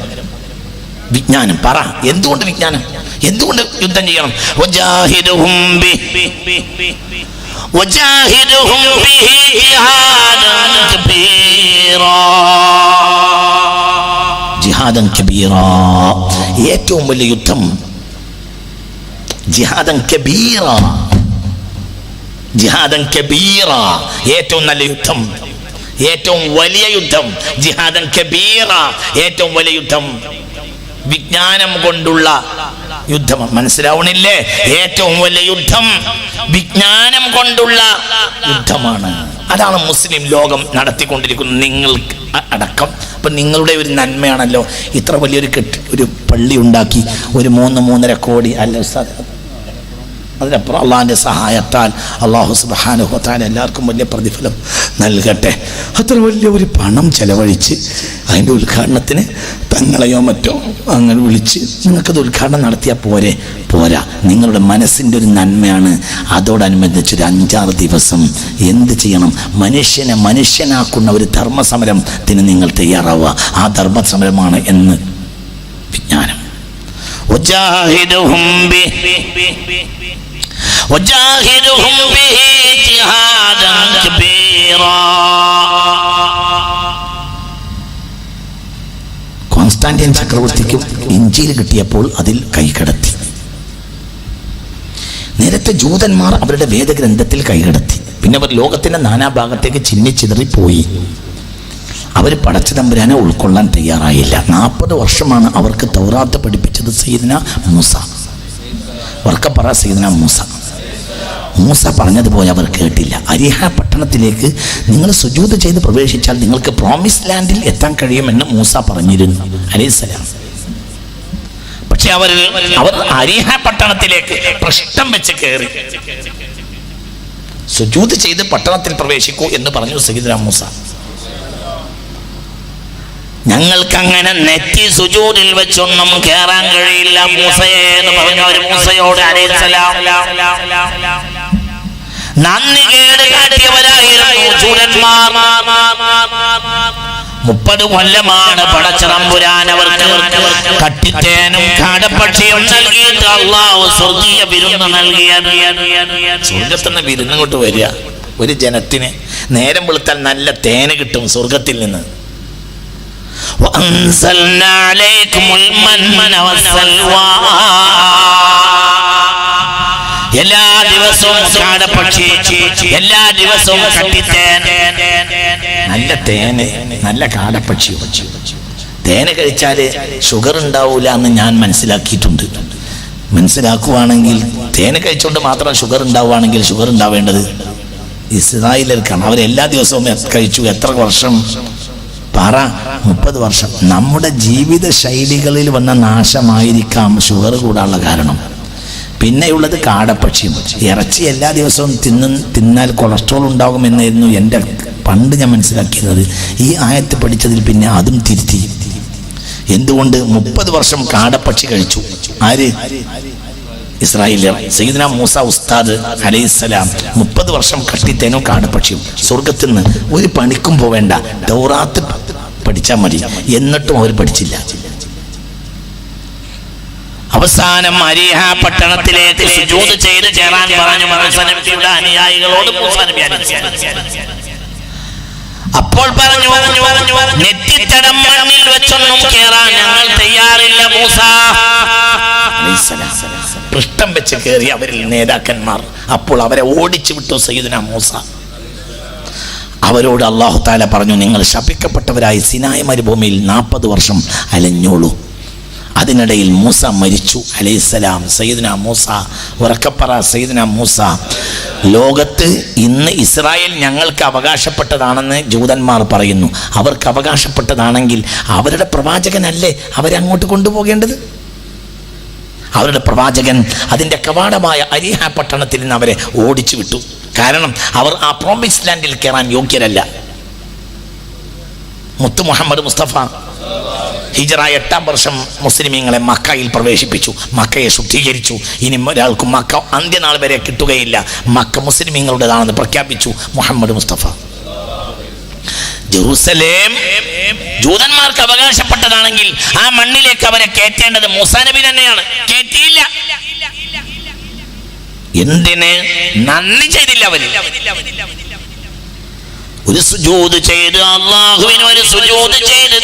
വിജ്ഞാനം. പറ, എന്തുകൊണ്ട് വിജ്ഞാനം? എന്തുകൊണ്ട് യുദ്ധം ചെയ്യണം? വജാഹിദുഹും ബിഹി ജിഹാദൻ കബീറാ. ജിഹാദൻ കബീറാ, ഏറ്റവും വലിയ യുദ്ധം. ജിഹാദൻ കബീറ, ജിഹാദൻ കബീറ, ഏറ്റവും നല്ല യുദ്ധം, ഏറ്റവും വലിയ യുദ്ധം. ജിഹാദൻ കബീറ, ഏറ്റവും വലിയ യുദ്ധം. വിജ്ഞാനം കൊണ്ടുള്ള യുദ്ധം. മനസ്സിലാവണില്ലേ? ഏറ്റവും വലിയ യുദ്ധം വിജ്ഞാനം കൊണ്ടുള്ള യുദ്ധമാണ്. അതാണ് മുസ്ലിം ലോകം നടത്തിക്കൊണ്ടിരിക്കുന്നത്, നിങ്ങൾ അടക്കം. അപ്പം നിങ്ങളുടെ ഒരു നന്മയാണല്ലോ ഇത്ര വലിയൊരു ഒരു പള്ളി ഉണ്ടാക്കി, ഒരു 3-3.5 കോടി അല്ല അതിനപ്പുറം അള്ളാഹിൻ്റെ സഹായത്താൽ അള്ളാഹു സുബ്ഹാനഹു വ തആല എല്ലാവർക്കും വലിയ പ്രതിഫലം നൽകട്ടെ. അത്ര വലിയ ഒരു പണം ചെലവഴിച്ച് അതിൻ്റെ ഉദ്ഘാടനത്തിന് തങ്ങളെയോ മറ്റോ അങ്ങനെ വിളിച്ച് നിങ്ങൾക്കത് ഉദ്ഘാടനം നടത്തിയാൽ പോരാ. നിങ്ങളുടെ മനസ്സിൻ്റെ ഒരു നന്മയാണ്. അതോടനുബന്ധിച്ചൊരു 5-6 ദിവസം എന്ത് ചെയ്യണം? മനുഷ്യനെ മനുഷ്യനാക്കുന്ന ഒരു ധർമ്മസമരത്തിന് നിങ്ങൾ തയ്യാറാവുക. ആ ധർമ്മസമരമാണ് എന്ന് വിജ്ഞാനം. വജാഹിദുഹും ബിഹി ജിഹാദൻ കബീറാ. കോൺസ്റ്റാന്റിൻ ചക്രവർത്തിക്ക് ഇഞ്ചീൽ കിട്ടിയപ്പോൾ അതിൽ കൈകടത്തി. നേരത്തെ ജൂതന്മാർ അവരുടെ വേദഗ്രന്ഥത്തിൽ കൈകടത്തി. പിന്നെ അവർ ലോകത്തിന്റെ നാനാഭാഗത്തേക്ക് ചിന്നിച്ചിതറിപ്പോയി. അവർ പടച്ചതമ്പുരാനെ ഉൾക്കൊള്ളാൻ തയ്യാറായില്ല. 40 വർഷമാണ് അവർക്ക് തൗറാത്ത് പഠിപ്പിച്ചത് സയ്യിദ്ന മൂസ. വർക്കപ്പറ സയ്യിദ്ന മൂസ പറഞ്ഞതുപോലെ അവർ കേട്ടില്ല. അരിഹ പട്ടണത്തിലേക്ക് നിങ്ങൾ സുജൂദ് ചെയ്ത് പ്രവേശിച്ചാൽ നിങ്ങൾക്ക് പ്രോമിസ് ലാൻഡിൽ എത്താൻ കഴിയുമെന്ന് മൂസ പറഞ്ഞിരുന്നു അലൈഹിസ്സലാം. പക്ഷെ അവർ അരിഹ പട്ടണത്തിലേക്ക് പൃഷ്ഠം വെച്ച് കയറി. സുജൂദ് ചെയ്ത് പട്ടണത്തിൽ പ്രവേശിക്കൂ എന്ന് പറഞ്ഞു സയ്യിദ്ന മൂസ. ഞങ്ങൾക്കങ്ങനെ നെറ്റി സുജൂദിൽ വെച്ചൊന്നും കേറാൻ കഴിയില്ല മൂസയെ എന്ന് പറഞ്ഞവർ മൂസയോട് അലൈഹിസ്സലാം നന്ദികേട് കാട്ടിയവരായിരുന്നു ജൂതന്മാർ. 30 കൊല്ലമാണ് പടച്ചതമ്പുരാൻ അവർക്ക് കട്ടിത്തേനും കാടപ്പക്ഷിയും നൽകിയിട്ട് അള്ളാഹു സ്വർഗീയ വിരുന്ന് നൽകിയത്. സ്വർഗത്തിന് വിരുന്ന് കൊണ്ട് വരിക ഒരു ജനത്തിന് നേരം വെളുത്താൽ നല്ല തേന് കിട്ടും സ്വർഗത്തിൽ നിന്ന്. എല്ലാ ദിവസവും കാടപ്പക്ഷി, എല്ലാ ദിവസവും കട്ടിത്തേൻ, നല്ല തേന്, നല്ല കാടപ്പക്ഷി. തേന് കഴിച്ചാല് ഷുഗർ ഉണ്ടാവൂല എന്ന് ഞാൻ മനസ്സിലാക്കിയിട്ടുണ്ട്. മനസ്സിലാക്കുവാണെങ്കിൽ തേന് കഴിച്ചുകൊണ്ട് മാത്രം ഷുഗർ ഉണ്ടാവുകയാണെങ്കിൽ ഷുഗർ ഉണ്ടാവേണ്ടത് ഇസ്രായേലിൽക്കാണ്. അവരെല്ലാ ദിവസവും കഴിച്ചു. എത്ര വർഷം? 30 വർഷം. നമ്മുടെ ജീവിത ശൈലികളിൽ വന്ന നാശമായിരിക്കാം ഷുഗർ കൂടാനുള്ള കാരണം. പിന്നെയുള്ളത് കാടപ്പക്ഷിയും. ഇറച്ചി എല്ലാ ദിവസവും തിന്നാൽ കൊളസ്ട്രോൾ ഉണ്ടാകുമെന്നായിരുന്നു എൻ്റെ പണ്ട് ഞാൻ മനസ്സിലാക്കിയത്. ഈ ആയത്ത് പഠിച്ചതിൽ പിന്നെ അതും തിരുത്തി. എന്തുകൊണ്ട്? 30 വർഷം കാടപ്പക്ഷി കഴിച്ചു. ആര്? ഇസ്രായേലിയർ. സയ്യിദ്നാ മൂസ ഉസ്താദ് അലൈഹിസ്സലാം 30 വർഷം കട്ടിത്തേനും കാടപ്പക്ഷിയും. സ്വർഗത്തിൽ നിന്ന് ഒരു പണിക്കും പോവേണ്ട, തൗറാത്ത് പഠിച്ചാൽ മതി. എന്നിട്ടും അവർ പഠിച്ചില്ല. അവസാനം അരീഹ പട്ടണത്തിലേക്ക് സുജൂദ് ചെയ്ത് ചേരാൻ പറഞ്ഞു മൂസ നബിയുടെ അനുയായികളോട്. മൂസ നബി അപ്പോൾ പറഞ്ഞു, നെറ്റിത്തടം മണ്ണിൽ വെച്ചൊന്നും കേറാൻ ഞങ്ങൾ തയ്യാറില്ല മൂസ. പൃഷ്ഠം വെച്ച് കയറി അവരിൽ നേതാക്കന്മാർ. അപ്പോൾ അവരെ ഓടിച്ചു വിട്ടു സയ്യിദുനാ മൂസ. അവരോട് അല്ലാഹു തആല പറഞ്ഞു, നിങ്ങൾ ശപിക്കപ്പെട്ടവരായി സിനായ് മരുഭൂമിയിൽ 40 വർഷം അലഞ്ഞോളൂ. അതിനിടയിൽ മൂസ മരിച്ചു അലൈഹിസ്സലാം. സയ്യിദ്നാ മൂസ ഉറക്കപ്പറ. സയ്യിദ്നാ മൂസ, ലോകത്ത് ഇന്ന് ഇസ്രായേൽ ഞങ്ങൾക്ക് അവകാശപ്പെട്ടതാണെന്ന് ജൂതന്മാർ പറയുന്നു. അവർക്ക് അവകാശപ്പെട്ടതാണെങ്കിൽ അവരുടെ പ്രവാചകനല്ലേ അവരെ അങ്ങോട്ട് കൊണ്ടുപോകേണ്ടത്? അവരുടെ പ്രവാചകൻ അതിൻ്റെ കവാടമായ അരീഹ പട്ടണത്തിൽ നിന്ന് അവരെ ഓടിച്ചു വിട്ടു. കാരണം അവർ ആ പ്രോമിസ്ഡ് ലാൻഡിൽ കയറാൻ യോഗ്യരല്ല. മുത്തു മുഹമ്മദ് മുസ്തഫ ഹിജറ 8-ാം വർഷം മുസ്ലിമീങ്ങളെ മക്കയിൽ പ്രവേശിപ്പിച്ചു. മക്കയെ ശുദ്ധീകരിച്ചു. ഇനി ഒരാൾക്കും മക്ക അന്ത്യനാൾ വരെ കിട്ടുകയില്ല. മക്ക മുസ്ലിമീങ്ങളുടേതാണെന്ന് പ്രഖ്യാപിച്ചു മുഹമ്മദ് മുസ്തഫ. ജെറൂസലേം ജൂതന്മാർക്ക് അവകാശപ്പെട്ടതാണെങ്കിൽ ആ മണ്ണിലേക്ക് അവരെ കയറ്റേണ്ടത് മൂസാ നബി തന്നെയാണ്. കയറ്റിയില്ല. എന്തിന്? നന്ദി ചെയ്തില്ല അവര്. ഒരു സുജൂദ് ചെയ്ത് അല്ലാഹുവിന് ഒരു സുജൂദ് ചെയ്ത്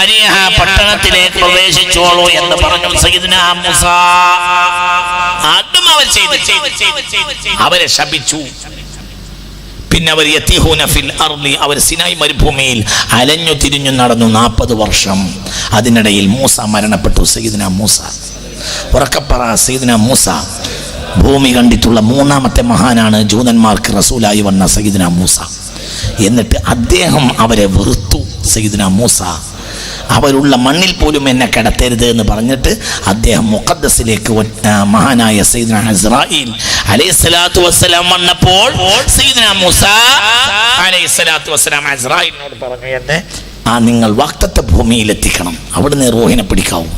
അരീഹ പട്ടണത്തിലേക്ക് പ്രവേശിച്ചോളൂ എന്ന് പറഞ്ഞു സയ്യിദ്നാ മൂസ. അതും അവർ ചെയ്തു. അവരെ ശപിച്ചു. പിന്നെ അവർ യതീഹൂന ഫിൽ അർളി, അവർ സിനായ് മരുഭൂമിയിൽ അലഞ്ഞു തിരിഞ്ഞു നടന്നു 40 വർഷം. അതിനിടയിൽ മൂസ മരണപ്പെട്ടു. സയ്യിദ്നാ മൂസ ഉറക്കപ്പറ. സയ്യിദ്നാ മൂസ ഭൂമി കണ്ടിട്ടുള്ള 3ാമത്തെ മഹാനാണ്. ജൂതന്മാർക്ക് റസൂലായി വന്ന സയ്യിദ്നാ മൂസ. എന്നിട്ട് അദ്ദേഹം അവരെ വെറുത്തു. സയ്യിദ്നാ മൂസ അവരുള്ള മണ്ണിൽ പോലും എന്നെ കിടത്തരുത് എന്ന് പറഞ്ഞിട്ട് അദ്ദേഹം മുഖദ്ദസിലേക്ക് മഹാനായ സയ്യിദ്നാ ഇസ്രായീൽ അലൈഹിസ്സലാത്തു വസ്സലാം വന്നപ്പോൾ സയ്യിദ്നാ മൂസ അലൈഹിസ്സലാത്തു വസ്സലാം ഇസ്രായീലിനോട് പറഞ്ഞു, എന്നെ നിങ്ങൾ വാഗ്ദത്ത ഭൂമിയിൽ എത്തിക്കണം, അവിടുന്ന് റൂഹിനെ പിടിക്കാവൂ.